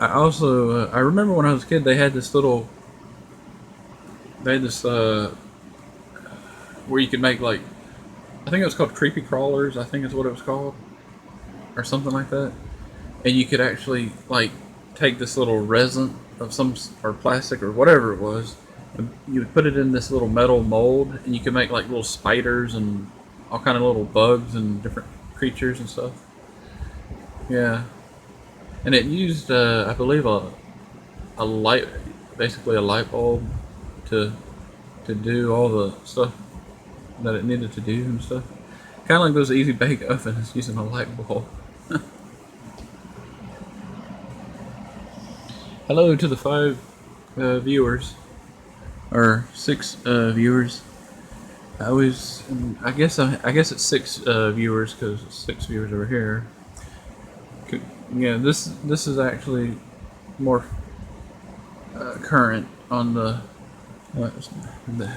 I remember when I was a kid, they had this, where you could make, like, I think it was called creepy crawlers. I think is what it was called, or something like that. And you could actually, like, take this little resin of some, or plastic or whatever it was, and you would put it in this little metal mold, and you could make, like, little spiders and all kind of little bugs and different creatures and stuff. Yeah, and it used, I believe, a light, basically a light bulb, to do all the stuff that it needed to do and stuff. Kind of like those easy bake ovens using a light bulb. Hello to the 5 viewers, or 6 viewers. I guess it's 6 viewers, because it's 6 viewers over here. Yeah, this is actually more current on uh, the,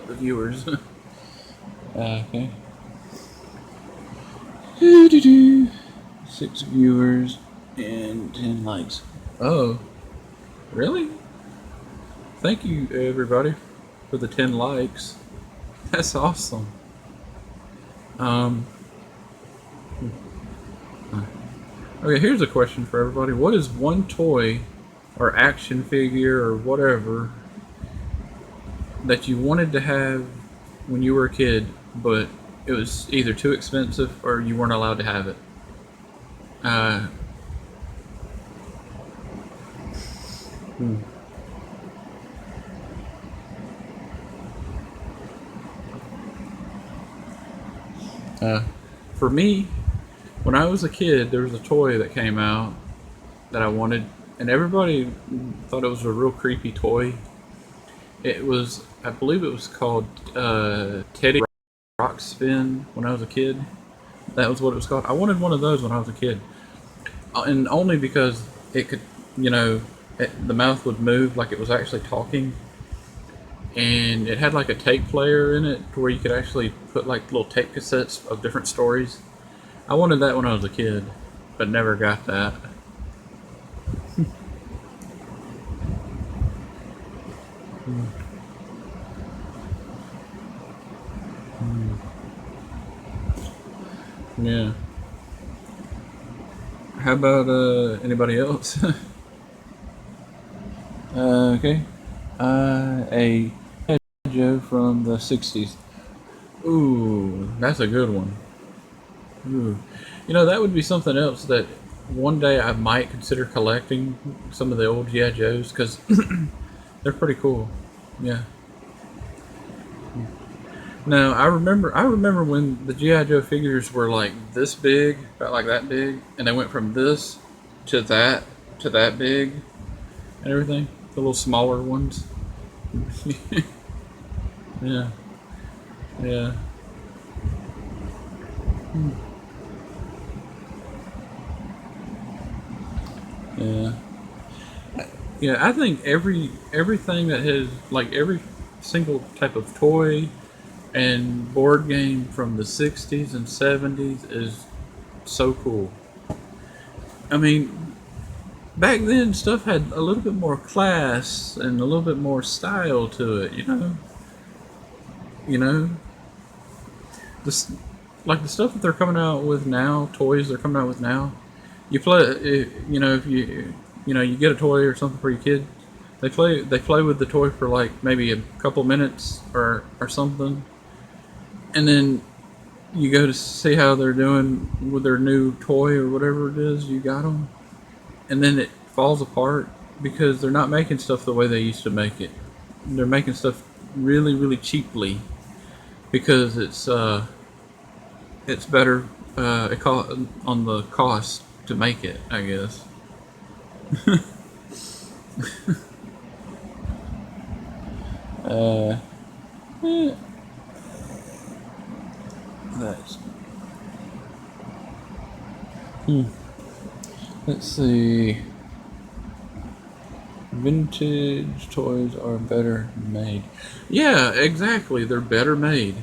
the viewers. Okay. 6 viewers and 10 likes. Oh, really? Thank you, everybody, for the 10 likes. That's awesome. Um, okay, here's a question for everybody. What is one toy or action figure or whatever that you wanted to have when you were a kid, but it was either too expensive or you weren't allowed to have it? Uh, hmm. uh, for me, when I was a kid, there was a toy that came out that I wanted, and everybody thought it was a real creepy toy. It was, I believe it was called Teddy Rock Spin when I was a kid. That was what it was called. I wanted one of those when I was a kid, and only because it could, you know, the mouth would move like it was actually talking, and it had like a tape player in it to where you could actually put like little tape cassettes of different stories. I wanted that when I was a kid, but never got that. Yeah. How about anybody else? Okay. A Joe from the 60s. Ooh, that's a good one. Ooh. That would be something else that one day I might consider collecting, some of the old G.I. Joes, because they're pretty cool. Yeah. Now I remember when the GI Joe figures were like this big, about like that big, and they went from this to that big and everything. The little smaller ones. Yeah, yeah, yeah, yeah. I think everything that has, like, every single type of toy and board game from the 60s and 70s is so cool. I mean, back then stuff had a little bit more class and a little bit more style to it, you know this, like the stuff that they're coming out with now, toys they're coming out with now. You play, if you get a toy or something for your kid, they play with the toy for like maybe a couple minutes or something, and then you go to see how they're doing with their new toy or whatever it is you got them, and then it falls apart because they're not making stuff the way they used to make it. They're making stuff really, really cheaply because it's better on the cost to make it, I guess. Uh, eh, that's let's see. Vintage toys are better made. Yeah, exactly. They're better made.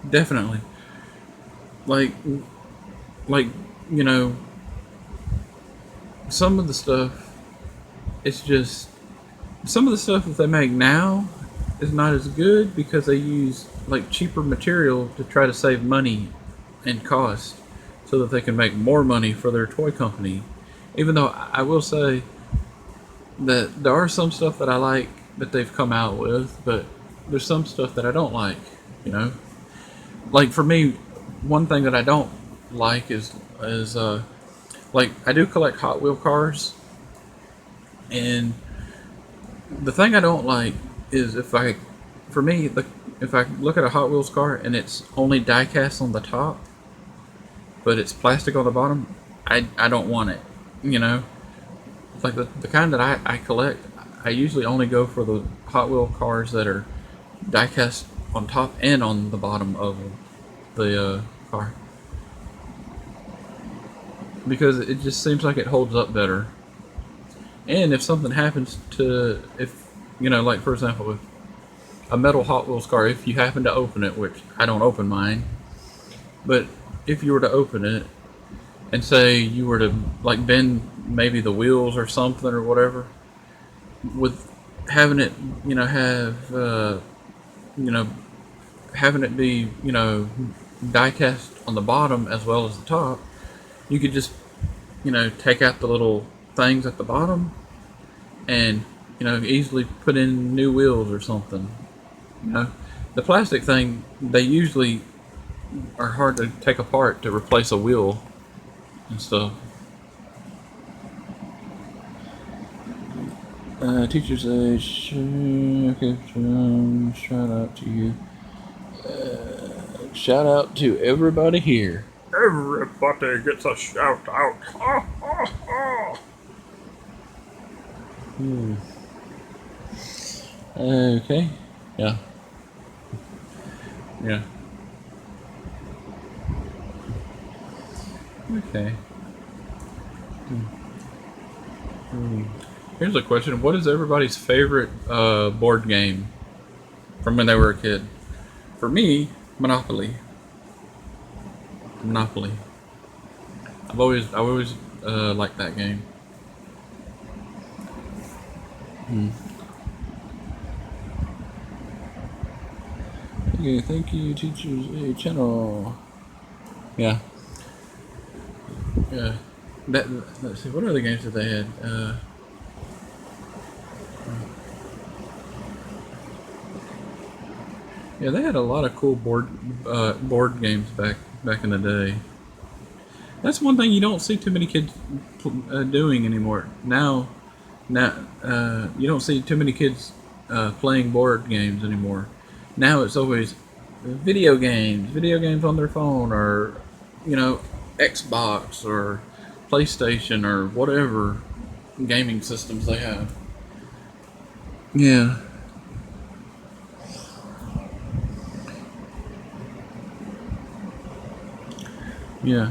Definitely. Like, like you know, some of the stuff. It's just some of the stuff that they make now is not as good because they use like cheaper material to try to save money and cost, so that they can make more money for their toy company. Even though I will say that there are some stuff that I like that they've come out with, but there's some stuff that I don't like. You know, like for me, one thing that I don't like is like I do collect Hot Wheel cars, and the thing I don't like is for me, if I look at a Hot Wheels car and it's only die cast on the top, but it's plastic on the bottom, I don't want it. You know, like the kind that I collect, I usually only go for the Hot Wheel cars that are die cast on top and on the bottom of the car, because it just seems like it holds up better. And if something happens to, if like for example, if a metal Hot Wheels car, if you happen to open it, which I don't open mine, but if you were to open it and say you were to like bend maybe the wheels or something or whatever, with having it, have, you know, having it be, die cast on the bottom as well as the top, you could just, take out the little things at the bottom and, easily put in new wheels or something. You know, the plastic thing, they usually are hard to take apart to replace a wheel and stuff. Teachers say, okay, shout out to you. Shout out to everybody here. Everybody gets a shout out. Hmm. Okay. Yeah. Yeah. Okay. Hmm. Here's a question. What is everybody's favorite board game from when they were a kid? For me, Monopoly. Monopoly. I've always liked that game. Hmm. Okay, thank you, teachers. A channel. Yeah. Yeah. Let's see. What other games did they had? Yeah, they had a lot of cool board games back in the day. That's one thing you don't see too many kids doing anymore. Now, you don't see too many kids playing board games anymore. Now it's always video games on their phone, or Xbox or PlayStation or whatever gaming systems they have. Yeah, yeah,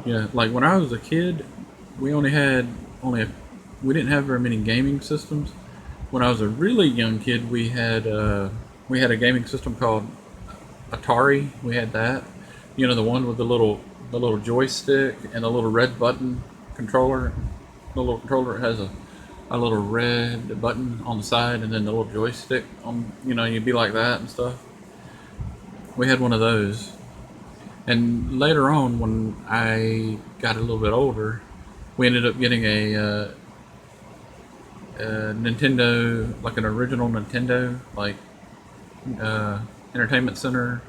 yeah. Like when I was a kid, we only had only a, we didn't have very many gaming systems. When I was a really young kid, we had a gaming system called Atari. We had that. The one with the little joystick and the little red button controller. The little controller has a little red button on the side, and then the little joystick on. You'd be like that and stuff. We had one of those. And later on, when I got a little bit older, we ended up getting Nintendo, like an original Nintendo, like Entertainment Center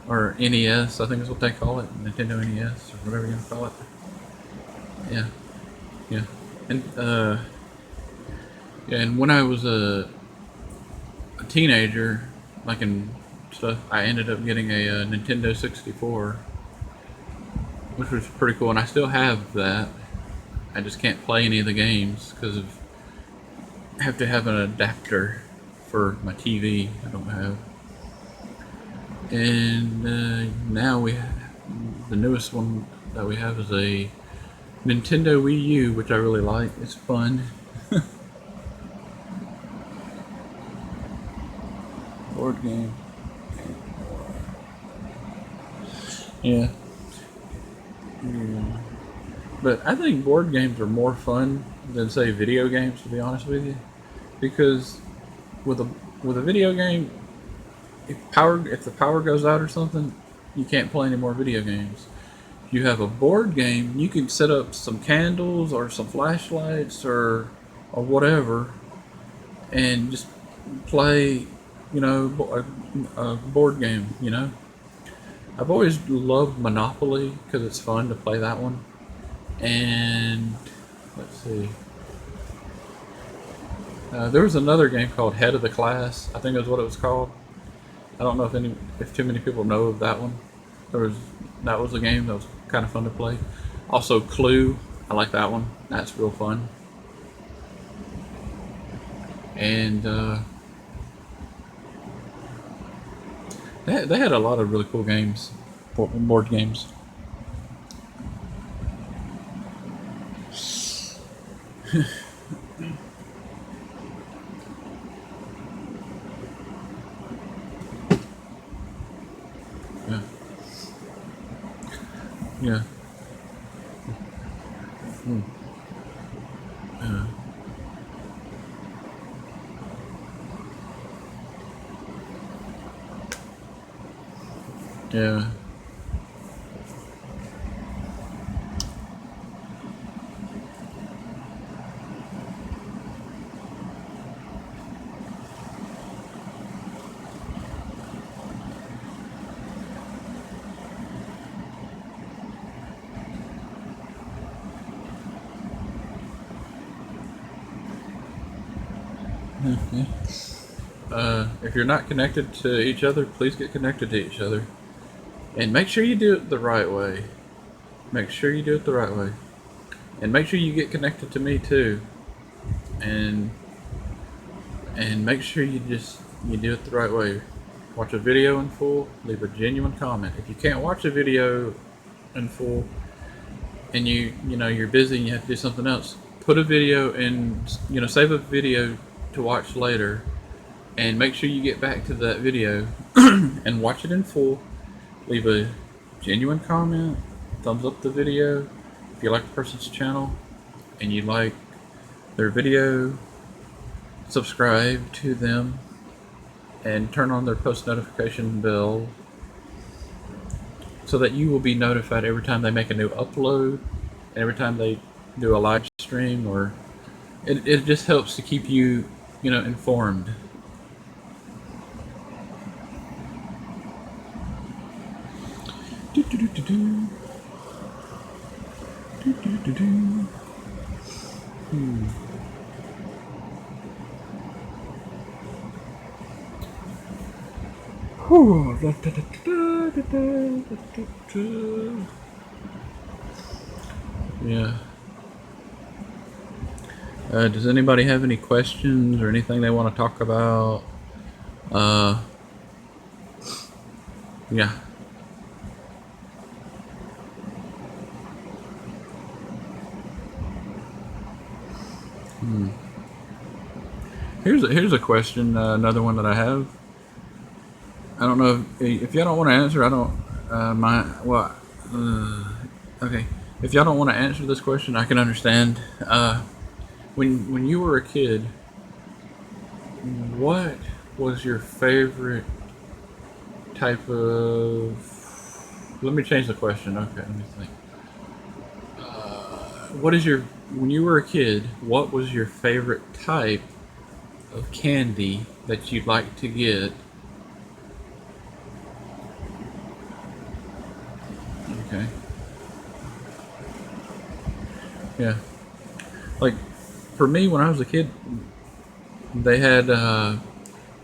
or NES, I think is what they call it, Nintendo NES or whatever you want to call it. Yeah, yeah, and yeah, and when I was a teenager, like in stuff, I ended up getting a Nintendo 64, which was pretty cool, and I still have that. I just can't play any of the games because of I have to have an adapter for my TV. I don't have. And now the newest one that we have is a Nintendo Wii U, which I really like. It's fun. Board game. Yeah. Yeah. But I think board games are more fun than say video games, to be honest with you, because with a with a video game, if the power goes out or something, you can't play any more video games. If you have a board game, you can set up some candles or some flashlights or whatever, and just play, a board game. I've always loved Monopoly because it's fun to play that one. And let's see. There was another game called Head of the Class. I think that's what it was called. I don't know if too many people know of that one. That was a game that was kind of fun to play. Also Clue. I like that one. That's real fun. And they had a lot of really cool games, board games. Yeah. Yeah. Mm. Yeah. Yeah. Yeah. If you're not connected to each other, please get connected to each other. And make sure you do it the right way. Make sure you do it the right way. And make sure you get connected to me too. And make sure you do it the right way. Watch a video in full, leave a genuine comment. If you can't watch a video in full and you're busy and you have to do something else, put a video in, save a video to watch later and make sure you get back to that video and watch it in full. Leave a genuine comment, thumbs up the video if you like the person's channel and you like their video, subscribe to them and turn on their post notification bell so that you will be notified every time they make a new upload and every time they do a live stream, or it just helps to keep you informed. Yeah. Does anybody have any questions or anything they want to talk about? Yeah. Here's a question. Another one that I have. I don't know if y'all don't want to answer. I don't mind. Well, okay. If y'all don't want to answer this question, I can understand. When you were a kid, what was your favorite type of? Let me change the question. Okay, let me think. What is when you were a kid, what was your favorite type of candy that you'd like to get? Okay. Yeah. Like for me, when I was a kid, they had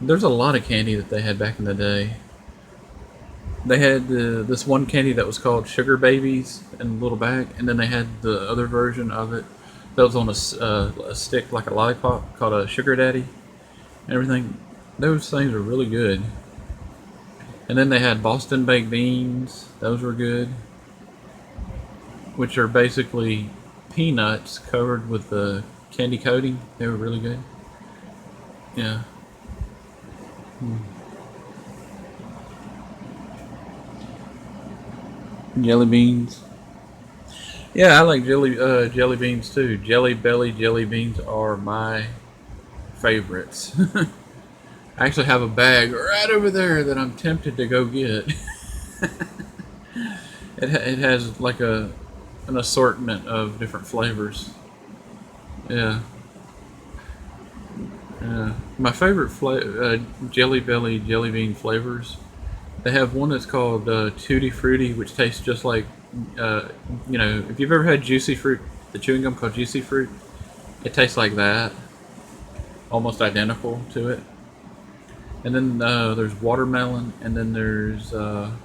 there's a lot of candy that they had back in the day. They had this one candy that was called Sugar Babies in a little bag, and then they had the other version of it that was on a stick like a lollipop called a Sugar Daddy and everything. Those things are really good. And then they had Boston baked beans. Those were good, which are basically peanuts covered with the candy coating. They were really good. Yeah. Jelly beans. Yeah, I like jelly beans too. Jelly Belly jelly beans are my favorites. I actually have a bag right over there that I'm tempted to go get. It has like an assortment of different flavors. Yeah. My favorite Jelly Belly jelly bean flavors. They have one that's called Tutti Frutti, which tastes just like, uh, if you've ever had Juicy Fruit, the chewing gum called Juicy Fruit, it tastes like that, almost identical to it. And then there's watermelon, and then there's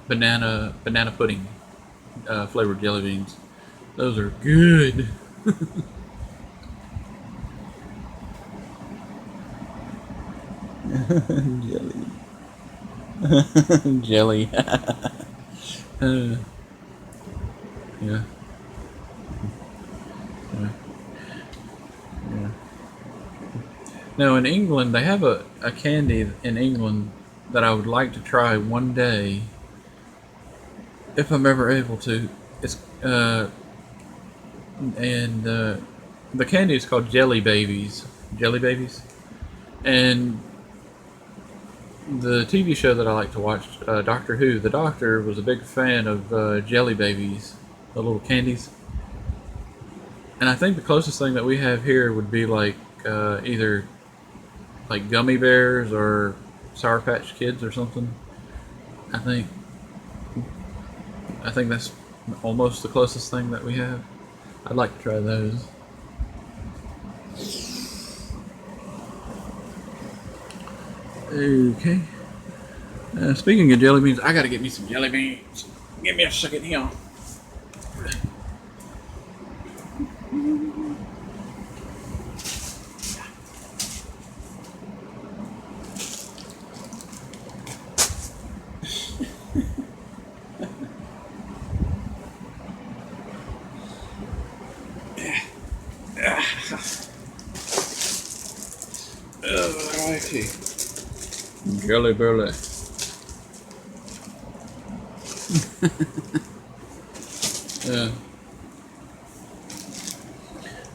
banana pudding flavored jelly beans. Those are good. Jelly. Jelly. Uh, yeah. Yeah. Yeah. Now in England, they have a candy in England that I would like to try one day if I'm ever able to. It's and the candy is called Jelly Babies. Jelly Babies, and the TV show that I like to watch, Doctor Who. The Doctor was a big fan of Jelly Babies, the little candies. And I think the closest thing that we have here would be like either like gummy bears or Sour Patch Kids or something. I think I think that's almost the closest thing that we have. I'd like to try those. Okay. Speaking of jelly beans, I gotta get me some jelly beans. Give me a second here. Alrighty. Jelly belly. Yeah.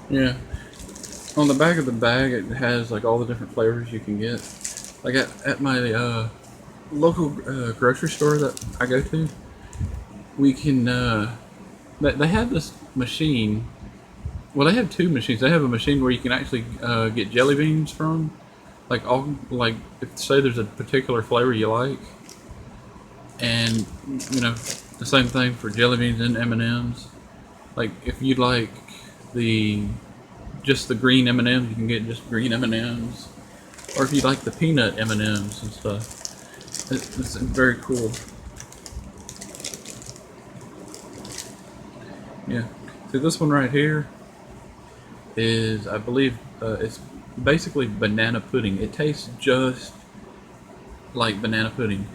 Yeah. On the back of the bag, it has like all the different flavors you can get. Like at my local grocery store that I go to, we can. They have this machine. Well, they have two machines. They have a machine where you can actually get jelly beans from. Like if say there's a particular flavor you like, and the same thing for jelly beans and M&Ms. Like if you like the just the green M&Ms, you can get just green M&Ms, or if you like the peanut M&Ms and stuff. It's very cool. Yeah. See, this one right here is, I believe, it's basically banana pudding. It tastes just like banana pudding.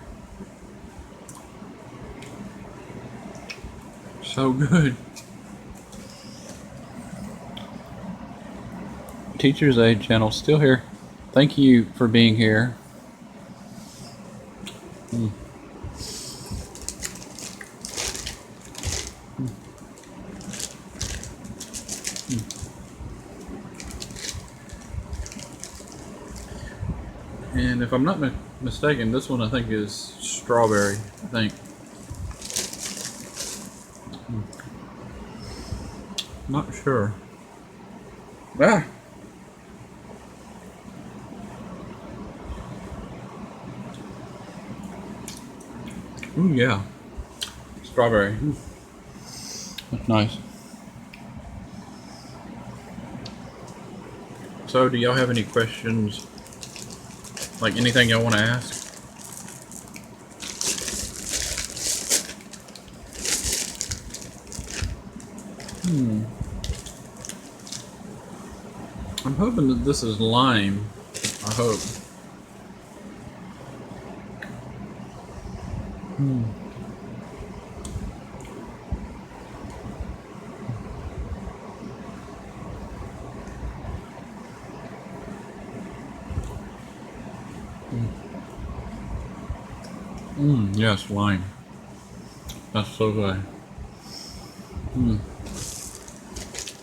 So good. Teacher's Aid channel still here. Thank you for being here. Mm. And if I'm not mistaken, this one I think is strawberry. I think. Not sure. Ah. Ooh, yeah. Strawberry. That's nice. So, do y'all have any questions? Like anything y'all want to ask? I'm hoping that this is lime. I hope. Yes, lime. That's so good.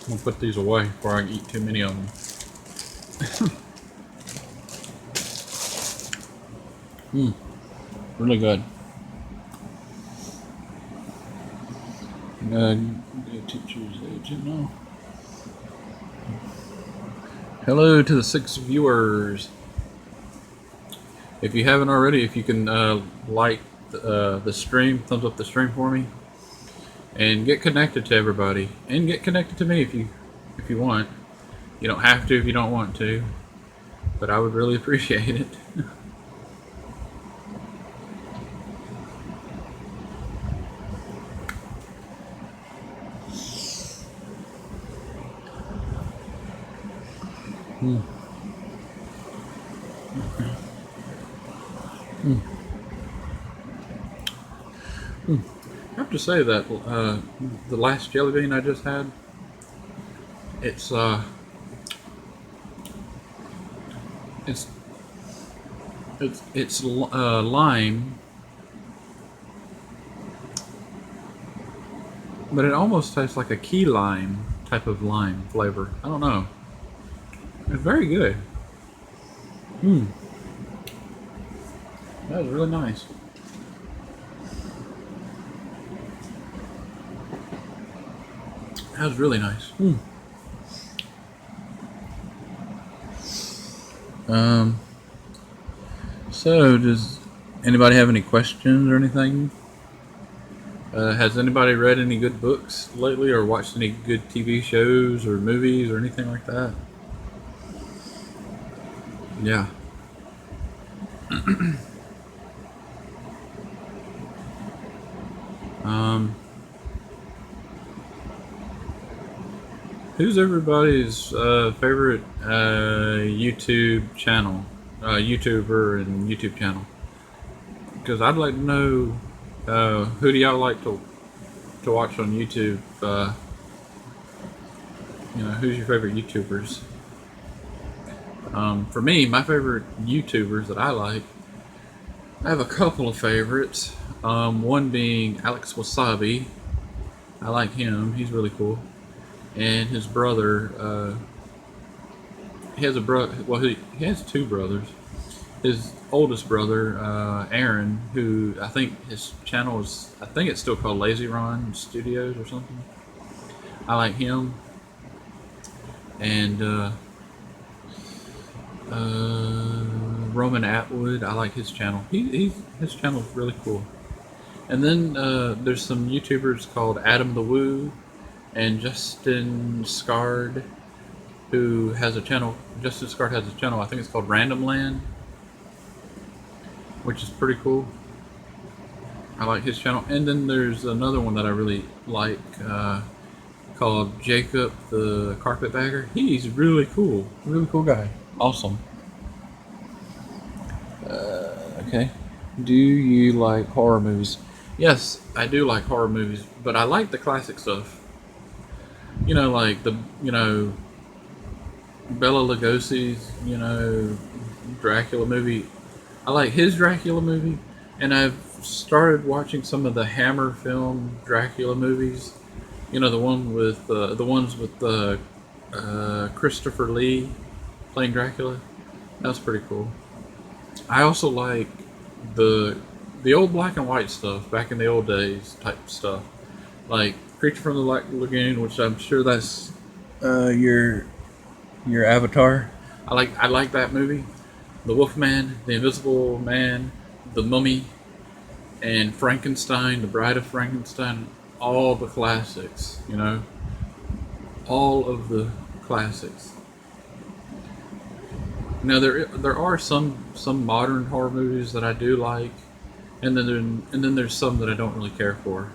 I'll put these away before I eat too many of them. Really good. Good teacher's agent now. Hello to the 6 viewers. If you haven't already, if you can like the stream, thumbs up the stream for me, and get connected to everybody, and get connected to me if you want. You don't have to if you don't want to, but I would really appreciate it. I have to say that the last jelly bean I just had, it's it's it's lime, but it almost tastes like a key lime type of lime flavor. I don't know. It's very good. That was really nice. That was really nice. So does anybody have any questions or anything? Has anybody read any good books lately or watched any good TV shows or movies or anything like that? Yeah. Who's everybody's favorite YouTube channel, YouTuber and YouTube channel? Because I'd like to know who do y'all like to watch on YouTube. Who's your favorite YouTubers? For me, my favorite YouTubers that I like, I have a couple of favorites. One being Alex Wasabi. I like him. He's really cool. And his brother, he has a brother. Well, he has two brothers. His oldest brother, Aaron, who I think his channel is, I think it's still called Lazy Ron Studios or something. I like him. And Roman Atwood, I like his channel. His channel is really cool. And then there's some YouTubers called Adam the Woo and Justin Scard, who has a channel. Justin Scard has a channel. I think it's called Random Land, which is pretty cool. I like his channel. And then there's another one that I really like called Jacob the Carpetbagger. He's really cool guy. Awesome. Okay. Do you like horror movies? Yes, I do like horror movies, but I like the classic stuff. Like Bela Lugosi's, Dracula movie. I like his Dracula movie, and I've started watching some of the Hammer film Dracula movies. The ones with Christopher Lee playing Dracula. That's pretty cool. I also like the old black and white stuff back in the old days type stuff, like Creature from the Black Lagoon, which I'm sure that's your your avatar. I like that movie. The Wolfman, The Invisible Man, The Mummy, and Frankenstein, The Bride of Frankenstein. All the classics, you know, all of the classics. Now there are some modern horror movies that I do like, and then there's some that I don't really care for.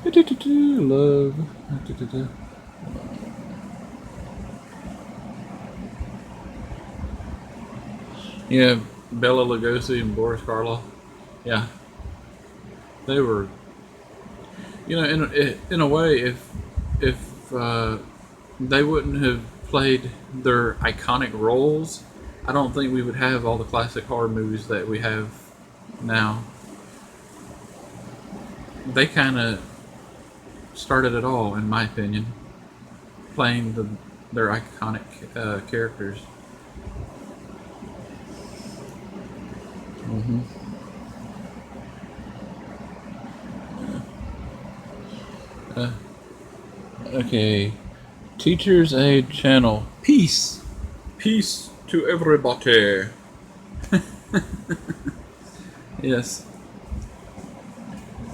Love. Yeah, Bela Lugosi and Boris Karloff. Yeah, they were. You know, in a way, if they wouldn't have played their iconic roles, I don't think we would have all the classic horror movies that we have now. They kind of started it all, in my opinion, playing their iconic characters. Hmm. Uh, okay, Teacher's Aid channel. Peace, peace to everybody. Yes,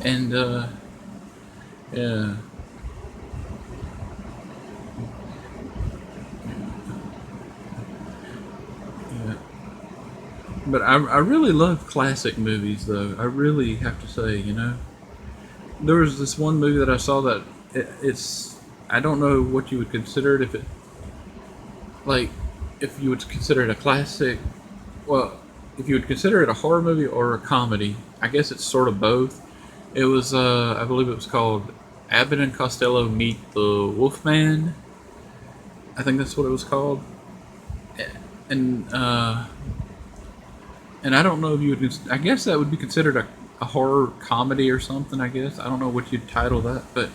and yeah. Yeah. But I really love classic movies, though. I really have to say, you know, there was this one movie that I saw that it's I don't know what you would consider it if it like if you would consider it a classic. Well, if you would consider it a horror movie or a comedy, I guess it's sort of both. It was I believe it was called Abbott and Costello Meet the Wolfman. I think that's what it was called. And and I don't know if you would. I guess that would be considered a horror comedy or something. I guess I don't know what you'd title that, but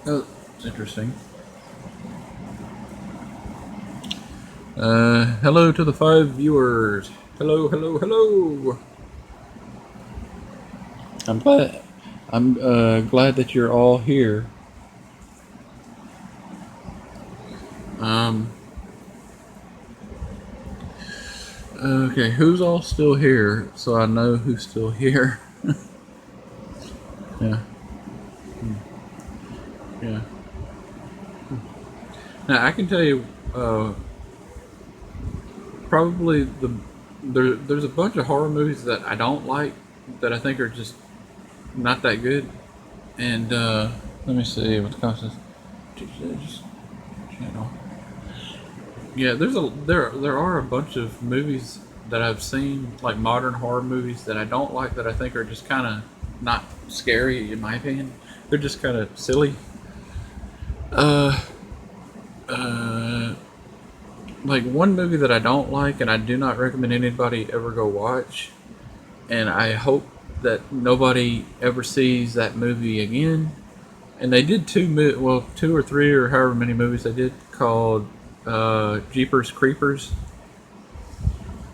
it's interesting. Hello to the 5 viewers. Hello, hello, hello. I'm glad. I'm glad that you're all here. Um. Okay, who's all still here? So I know who's still here. Yeah. Yeah. Now I can tell you, probably there's a bunch of horror movies that I don't like that I think are just not that good. And let me see what the cost is. Just channel. Yeah, there are a bunch of movies that I've seen, like modern horror movies that I don't like that I think are just kind of not scary in my opinion. They're just kind of silly. Uh, uh, like one movie that I don't like and I do not recommend anybody ever go watch, and I hope that nobody ever sees that movie again. And they did two or three or however many movies they did called Jeepers Creepers.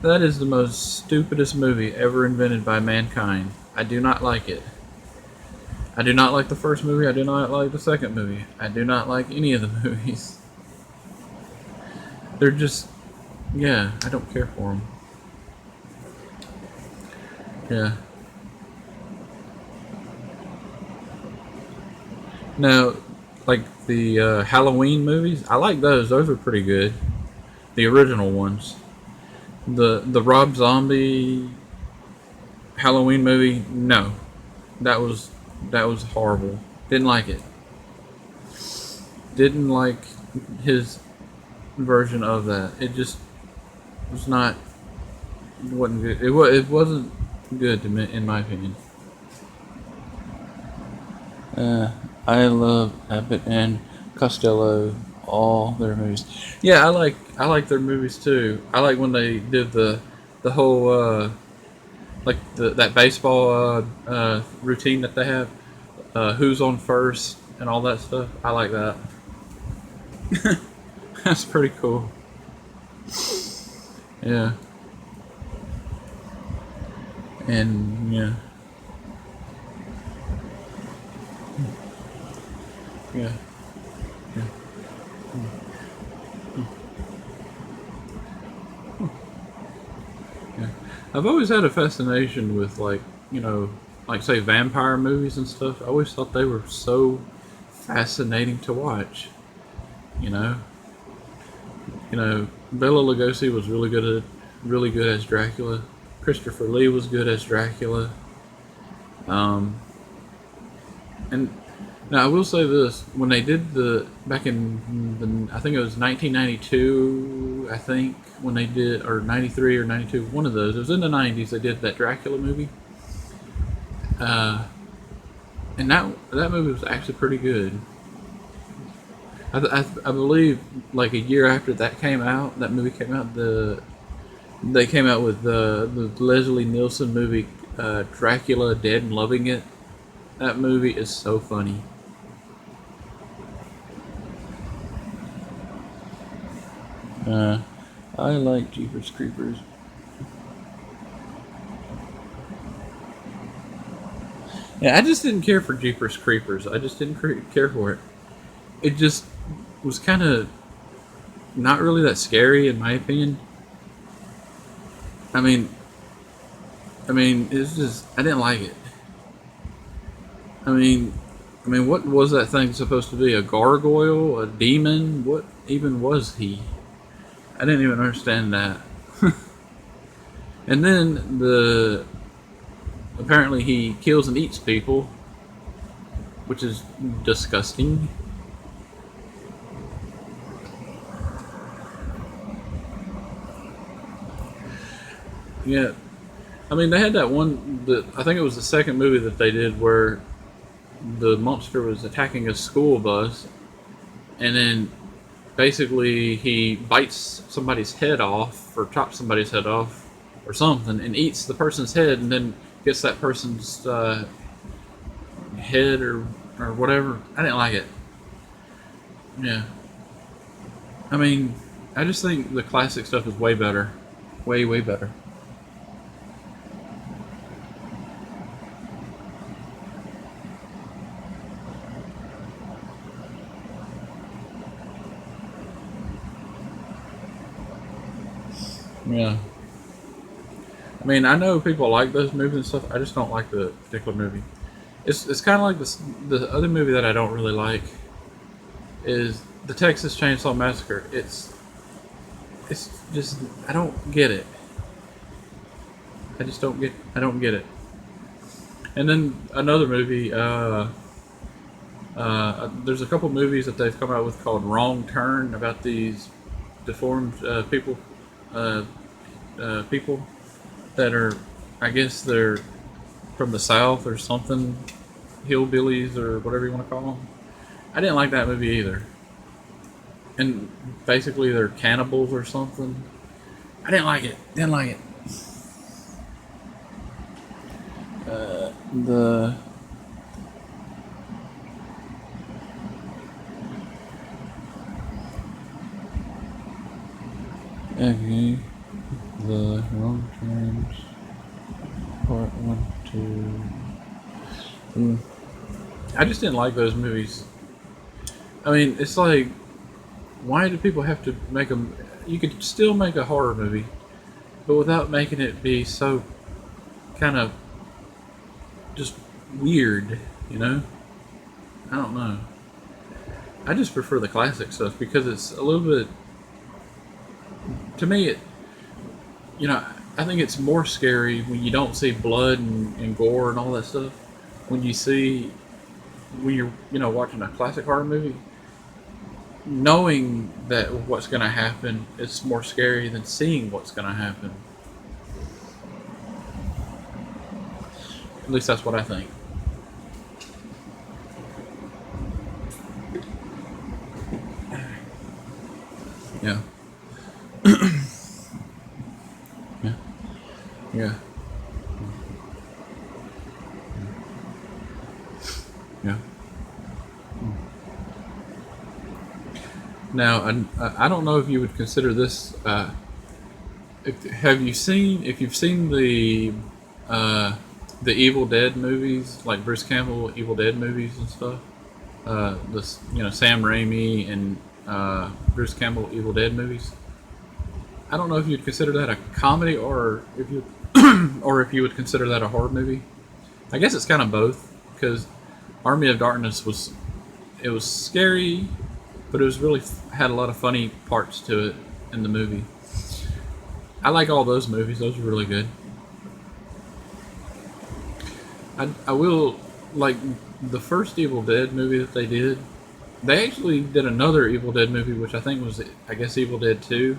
That is the most stupidest movie ever invented by mankind. I do not like it. I do not like the first movie. I do not like the second movie. I do not like any of the movies. They're just, yeah, I don't care for them. Yeah. Now, like the Halloween movies, I like those. Those are pretty good. The original ones. The Rob Zombie Halloween movie, no, that was horrible. Didn't like it. Didn't like his version of that. It just was not. It wasn't good. It wasn't good to me, in my opinion. Uh, I love Abbott and Costello, all their movies. Yeah, I like their movies too. I like when they did the whole like that baseball routine that they have, who's on first and all that stuff. I like that. That's pretty cool. Yeah, and yeah. Yeah. Yeah. Yeah. I've always had a fascination with like say vampire movies and stuff. I always thought they were so fascinating to watch. You know, Bela Lugosi was really good as Dracula. Christopher Lee was good as Dracula. Um, and now I will say this: when they did the back in I think it was 1992, I think when they did or 93 or 92, one of those. It was in the 90s. They did that Dracula movie, uh, and that movie was actually pretty good. I believe like a year after that movie came out, they came out with the Leslie Nielsen movie, Dracula Dead and Loving It. That movie is so funny. Uh, I like Jeepers Creepers. Yeah, I just didn't care for Jeepers Creepers. I just didn't care for it. It just was kind of not really that scary in my opinion. I mean, it's just I didn't like it. I mean, what was that thing supposed to be? A gargoyle? A demon? What even was he? I didn't even understand that. And then apparently he kills and eats people, which is disgusting. Yeah, I mean they had that one. I think it was the second movie that they did where the monster was attacking a school bus, and then basically he bites somebody's head off or chops somebody's head off or something and eats the person's head and then gets that person's head or whatever. I didn't like it. Yeah. I mean, I just think the classic stuff is way better. Way, way better. Yeah. I mean, I know people like those movies and stuff. I just don't like the particular movie. It's kind of like the other movie that I don't really like is the Texas Chainsaw Massacre. It's just I don't get it. I don't get it. And then another movie. There's a couple movies that they've come out with called Wrong Turn about these deformed uh, people that are, I guess they're from the South or something, hillbillies or whatever you want to call them. I didn't like that movie either. And basically they're cannibals or something. I didn't like it. Didn't like it. The okay, the wrong turns. Part one, two. I just didn't like those movies. I mean, it's like, why do people have to make them? You could still make a horror movie, but without making it be so kind of just weird, you know? I don't know. I just prefer the classic stuff because it's a little bit. To me, I think it's more scary when you don't see blood and gore and all that stuff. When you see, when you're, watching a classic horror movie, knowing that what's going to happen is more scary than seeing what's going to happen. At least that's what I think. Yeah. Yeah. Yeah. Yeah. Now, I don't know if you would consider this. If you've seen the Evil Dead movies, like Bruce Campbell Evil Dead movies and stuff? Sam Raimi and Bruce Campbell Evil Dead movies. I don't know if you'd consider that a comedy or if you or if you would consider that a horror movie. I guess it's kind of both because Army of Darkness was scary, but it was really had a lot of funny parts to it in the movie. I like all those movies; those were really good. I will like the first Evil Dead movie that they did. They actually did another Evil Dead movie, which I think was, I guess, Evil Dead 2.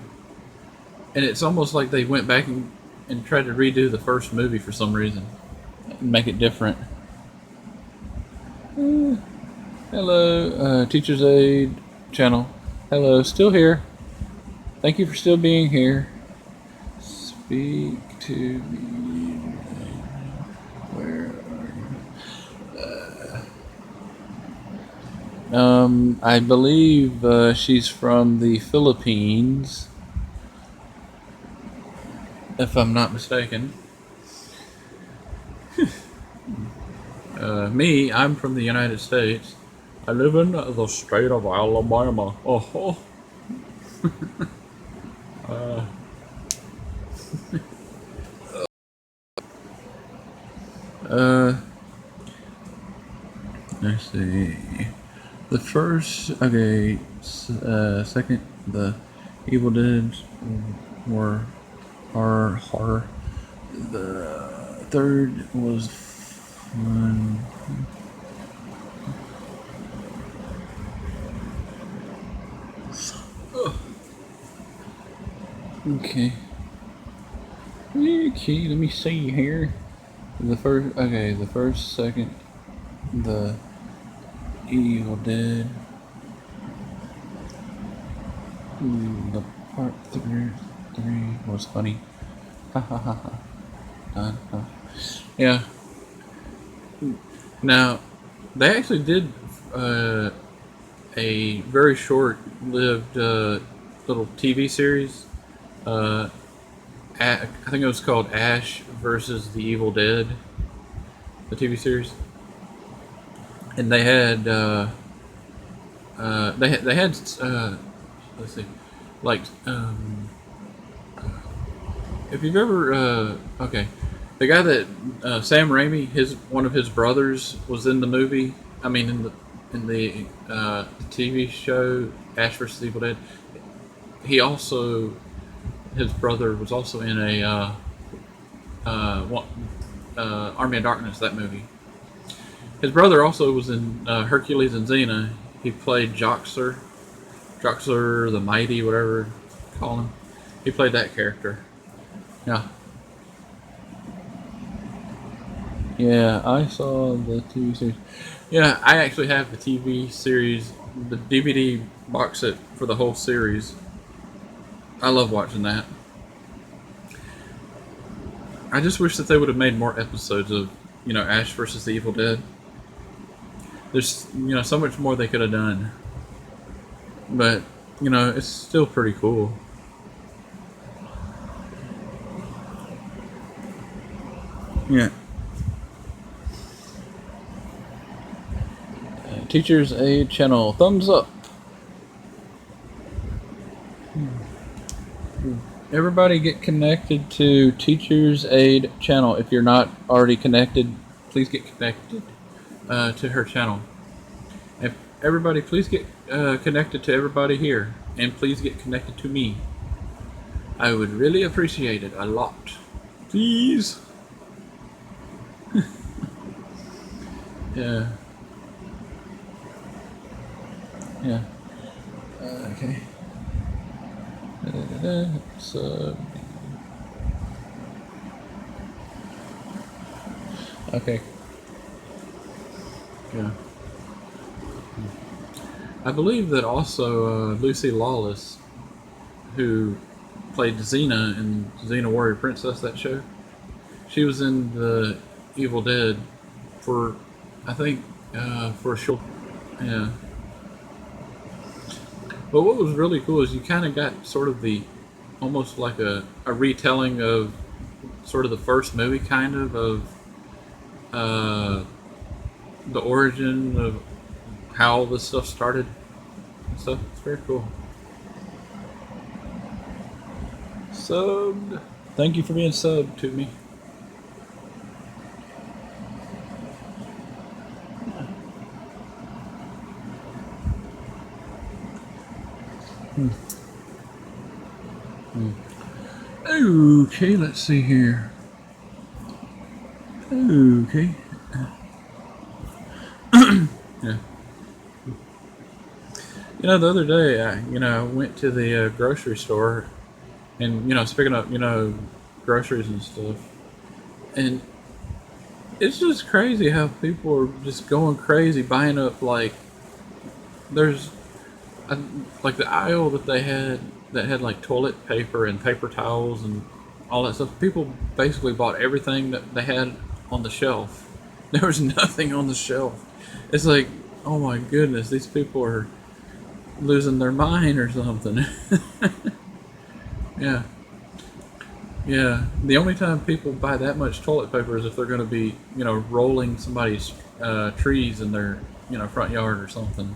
And it's almost like they went back and tried to redo the first movie for some reason. And make it different. Hello, Teacher's Aid channel. Hello, still here. Thank you for still being here. Speak to me. Where are you? I believe she's from the Philippines, if I'm not mistaken. Me, I'm from the United States. I live in the state of Alabama. Oh. Let's see. The first, okay, second, the Evil Dead were horror. The third was fun. Okay. Okay, let me see here. The first, second, the Evil Dead. The part three was funny. Ha ha ha ha. Yeah. Now, they actually did a very short-lived little TV series. I think it was called Ash versus the Evil Dead, the TV series. And they had let's see, like if you've ever the guy that Sam Raimi, one of his brothers was in the movie. I mean, in the TV show Ash vs. Evil Dead. His brother was also in a Army of Darkness, that movie. His brother also was in Hercules and Xena. He played Joxer the Mighty, whatever you call him. He played that character. Yeah. Yeah, I saw the TV series. Yeah, I actually have the TV series, the DVD box set for the whole series. I love watching that. I just wish that they would have made more episodes of, Ash versus the Evil Dead. There's, so much more they could have done. But, it's still pretty cool. Yeah. Teacher's Aid channel, thumbs up. Everybody get connected to Teacher's Aid channel. If you're not already connected, please get connected to her channel. If everybody, please get connected to everybody here, and please get connected to me. I would really appreciate it a lot. Please. Yeah. Yeah. Okay. So. Okay. Yeah. I believe that also Lucy Lawless, who played Xena in Xena Warrior Princess, that show, she was in the Evil Dead for, I think, for a short. Yeah. But what was really cool is you kind of got sort of almost like a retelling of sort of the first movie, kind of the origin how all this stuff started and stuff. It's very cool. Subbed. Thank you for being subbed to me. Okay, let's see here. Okay. Yeah. You know, the other day, I went to the grocery store, and speaking of groceries and stuff, and it's just crazy how people are just going crazy buying up there's like the aisle that they had that had like toilet paper and paper towels and all that stuff. People basically bought everything that they had on the shelf. There was nothing on the shelf. It's like, oh my goodness, these people are losing their mind or something. Yeah. Yeah. The only time people buy that much toilet paper is if they're going to be, rolling somebody's trees in their, front yard or something.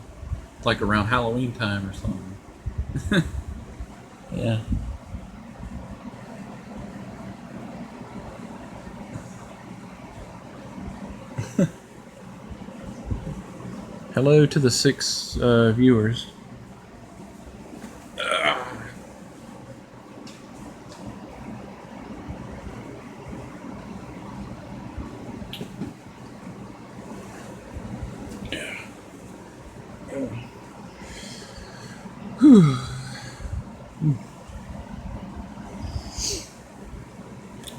Like around Halloween time or something. Yeah. Hello to the 6 viewers.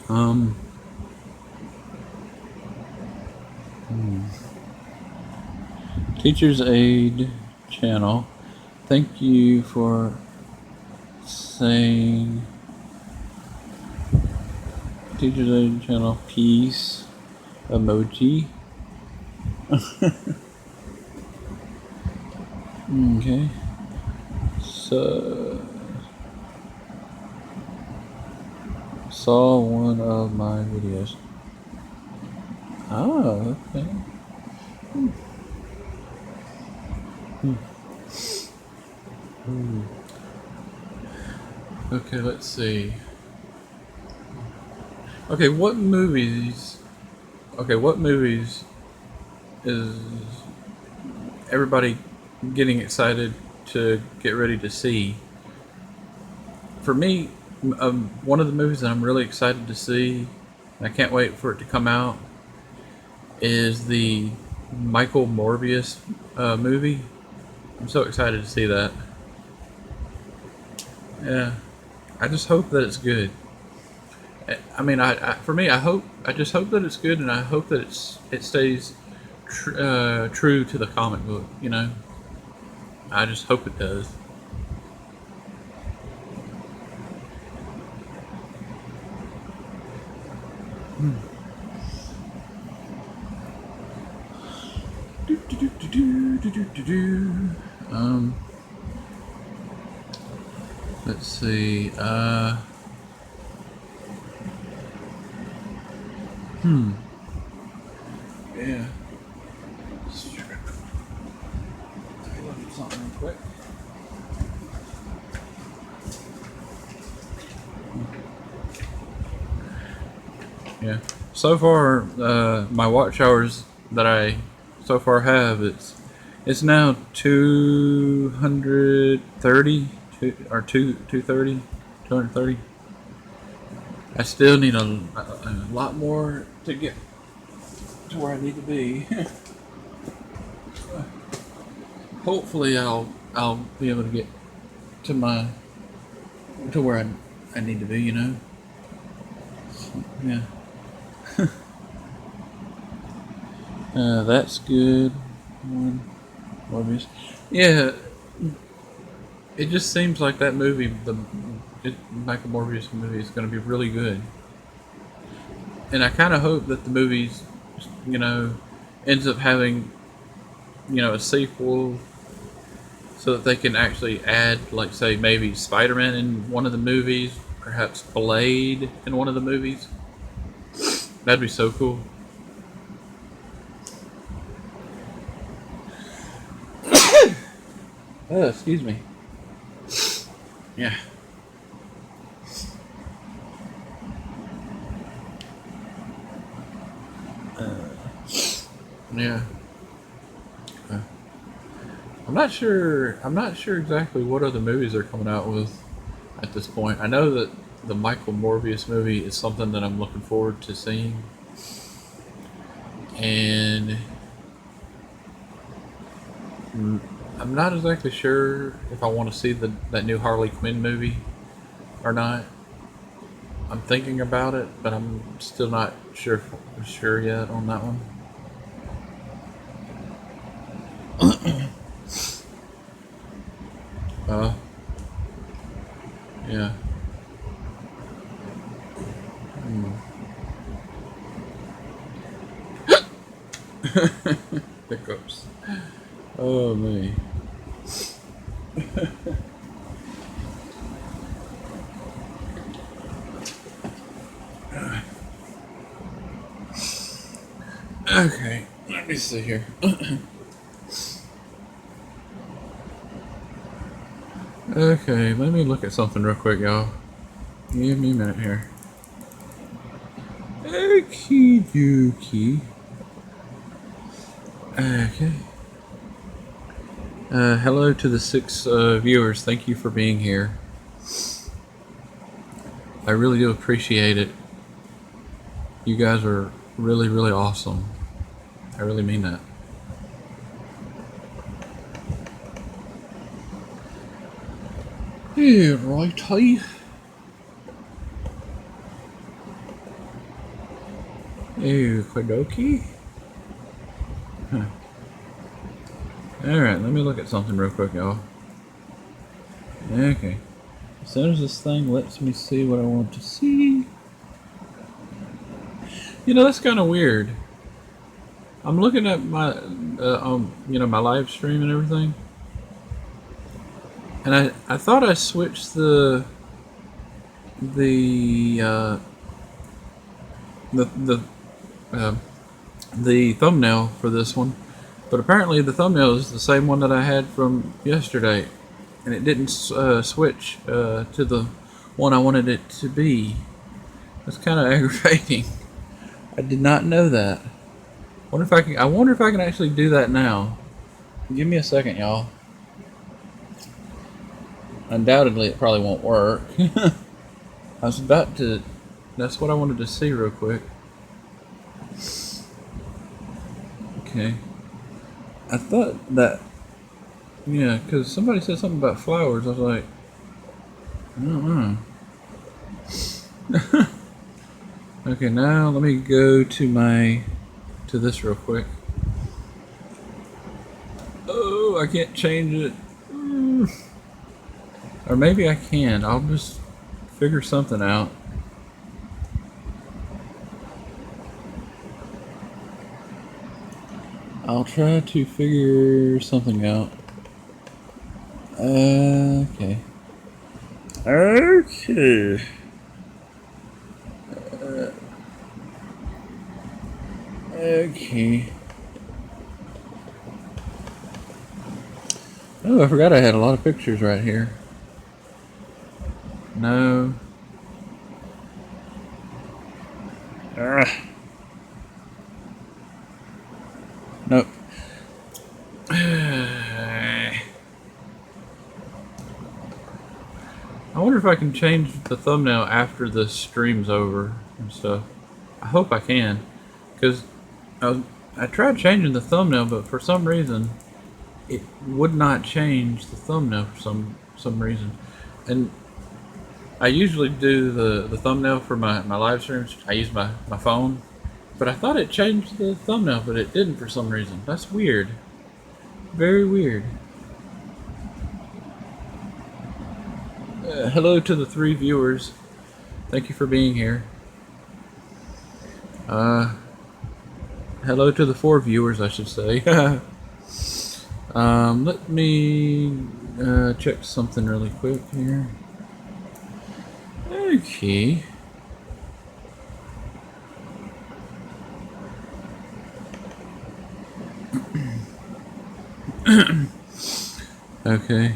Um, Teacher's Aid channel. Thank you for saying Teacher's Aid channel. Peace emoji. Okay. So saw one of my videos. Oh, okay. Okay, let's see. Okay, what movies is everybody getting excited to get ready to see? For me, one of the movies that I'm really excited to see, and I can't wait for it to come out, is the Michael Morbius movie. I'm so excited to see that. Yeah, I just hope that it's good. I mean, for me, I just hope that it's good, and I hope that it stays true to the comic book. I just hope it does. Let's see. Yeah. Something real quick. Yeah. So far, my watch hours that I so far have, it's now 230 or 230, 230. I still need a lot more to get to where I need to be. Hopefully, I'll be able to get to where I need to be. Yeah. That's good. One, Morbius. Yeah, it just seems like that movie, Michael Morbius movie, is going to be really good. And I kind of hope that the movie's, ends up having, a sequel, so that they can actually add, like, say, maybe Spider-Man in one of the movies, perhaps Blade in one of the movies. That'd be so cool. Excuse me. Yeah. Yeah. I'm not sure. I'm not sure exactly what other movies they're coming out with at this point. I know that the Michael Morbius movie is something that I'm looking forward to seeing, and I'm not exactly sure if I want to see that new Harley Quinn movie or not. I'm thinking about it, but I'm still not sure yet on that one. Uh, yeah. Hiccups. Oh me. Okay, let me see here. Okay, let me look at something real quick, y'all. Give me a minute here. Okie dokie. Okay. Hello to the 6 viewers. Thank you for being here. I really do appreciate it. You guys are really, really awesome. I really mean that. Yeah, righty. Okie dokie. Huh. Alright, let me look at something real quick, y'all. Okay. As soon as this thing lets me see what I want to see. You know, that's kind of weird. I'm looking at my, my live stream and everything. And I thought I switched the the the thumbnail for this one, but apparently the thumbnail is the same one that I had from yesterday, and it didn't switch to the one I wanted it to be. That's kind of aggravating. I did not know that. I wonder if I can actually do that now. Give me a second, y'all. Undoubtedly, it probably won't work. I was about to. That's what I wanted to see real quick. Okay. I thought that. Yeah, because somebody said something about flowers. I was like, I don't know. Okay, now let me go to this real quick. Oh, I can't change it. Or maybe I can. I'll just figure something out. I'll try to figure something out. Okay. Okay. Okay. Oh, I forgot I had a lot of pictures right here. No. Nope. I wonder if I can change the thumbnail after the stream's over and stuff. I hope I can, because I tried changing the thumbnail, but for some reason it would not change the thumbnail for some reason. And I usually do the thumbnail for my live streams. I use my phone, but I thought it changed the thumbnail, but it didn't for some reason. That's weird. Very weird. Hello to the 3 viewers. Thank you for being here. Hello to the 4 viewers, I should say. Let me check something really quick here. Okay. Okay.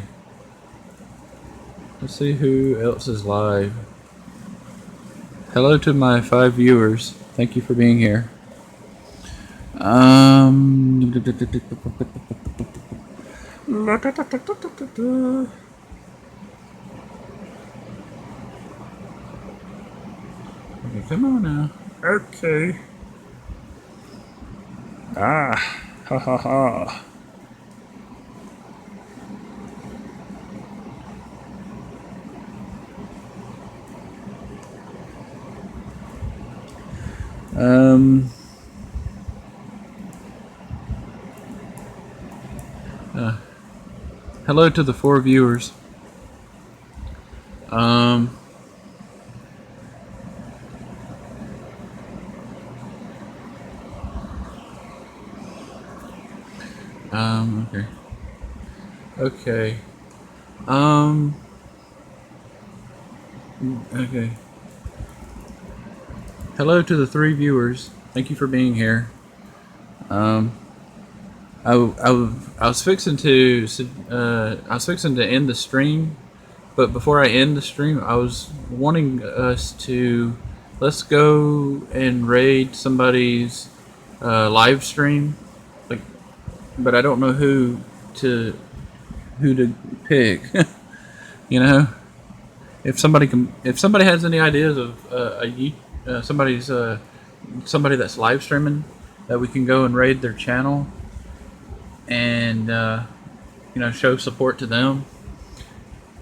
Let's see who else is live. Hello to my 5 viewers. Thank you for being here. Okay, come on now. Okay. Ah, ha ha ha. Hello to the 4 viewers. Okay. Okay. Okay. Hello to the 3 viewers. Thank you for being here. I was fixing to end the stream, but before I end the stream, I was wanting us to let's go and raid somebody's live stream, like, but I don't know who to pick. You know, if somebody has any ideas of somebody that's live streaming that we can go and raid their channel and show support to them.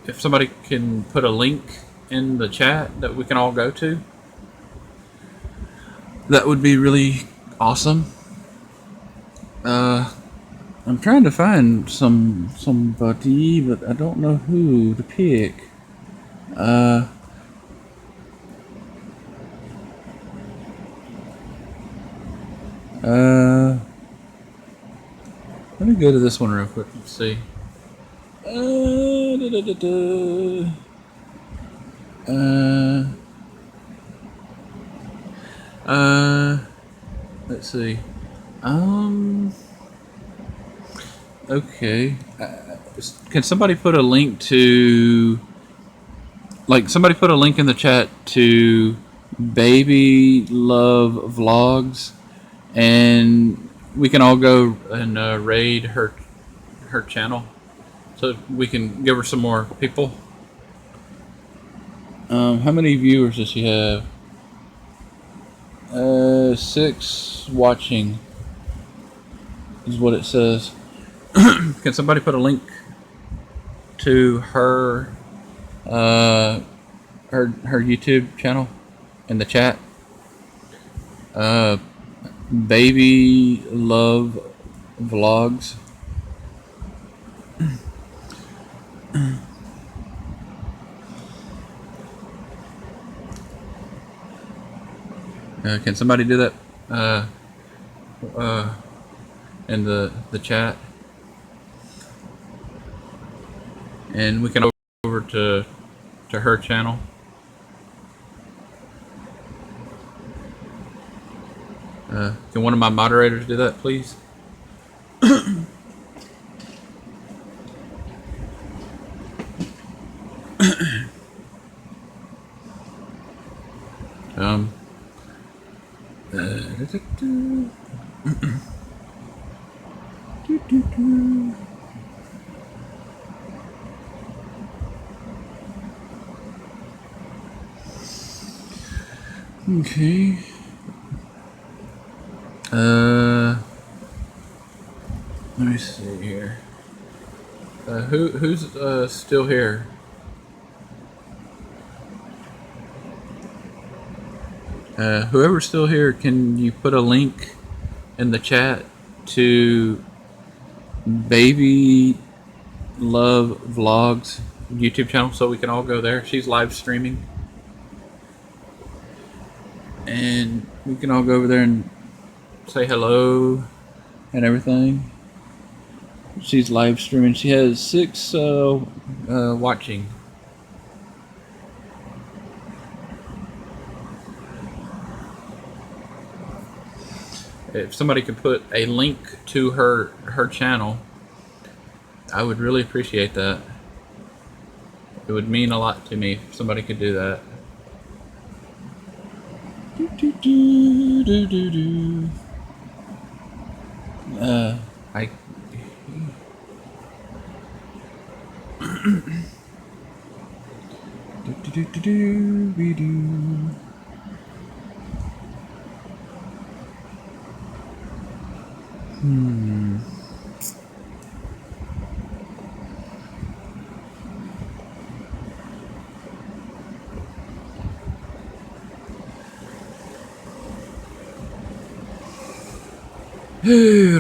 If somebody can put a link in the chat that we can all go to, that would be really awesome. I'm trying to find somebody, but I don't know who to pick. Let me go to this one real quick and see. Let's see. Okay. Can somebody put a link to, somebody put a link in the chat to Baby Love Vlogs, and we can all go and raid her channel, so we can give her some more people. How many viewers does she have? 6 watching is what it says. Can somebody put a link to her her YouTube channel in the chat? Baby Love Vlogs. Can somebody do that in the chat? And we can go over to her channel. Can one of my moderators do that, please? Okay. Let me see here. Who's still here? Whoever's still here, can you put a link in the chat to Baby Love Vlogs YouTube channel so we can all go there? She's live streaming, and we can all go over there and say hello and everything. She's live streaming. She has 6 watching. If somebody could put a link to her channel I would really appreciate that. It would mean a lot to me if somebody could do that. Do, do, do, do, do, do. I. Do, do, do, do, do, we do.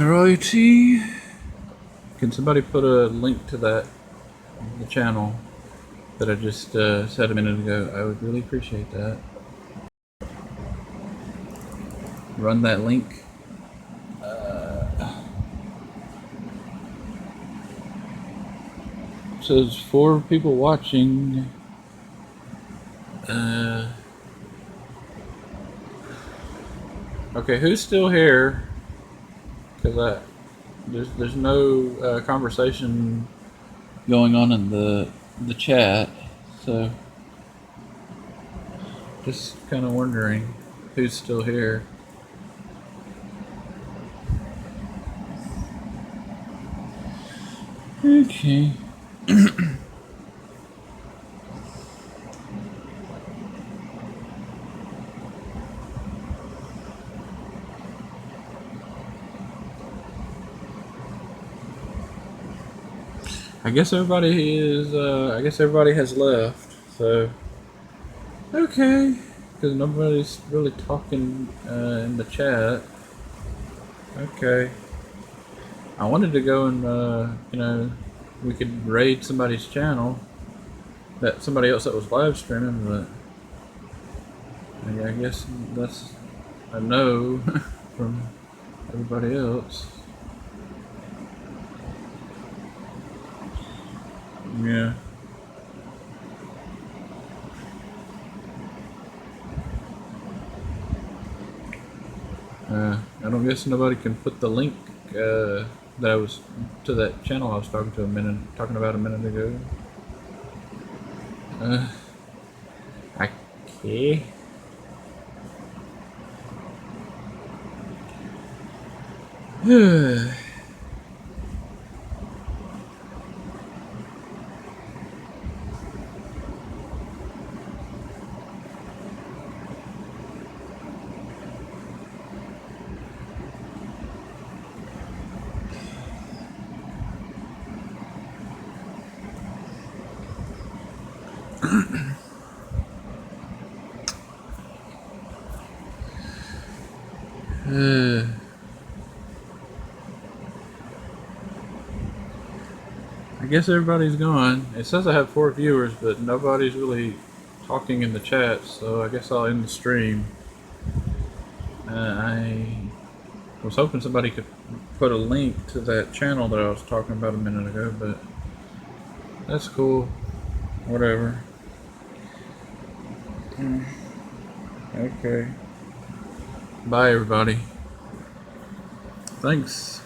Righty. Can somebody put a link to the channel that I just said a minute ago? I would really appreciate that. Run that link. Says 4 people watching. Okay, who's still here? Because there's no conversation going on in the chat, so just kind of wondering who's still here. Okay. I guess everybody is. I guess everybody has left. So okay, because nobody's really talking in the chat. Okay. I wanted to go and we could raid somebody's channel, that somebody else that was live streaming, but I guess that's a no from everybody else. Yeah. I don't guess nobody can put the link that I was to that channel I was talking about a minute ago. Okay. I guess everybody's gone. It says I have 4 viewers, but nobody's really talking in the chat, so I guess I'll end the stream. I was hoping somebody could put a link to that channel that I was talking about a minute ago, but that's cool. Whatever. Okay. Bye, everybody. Thanks.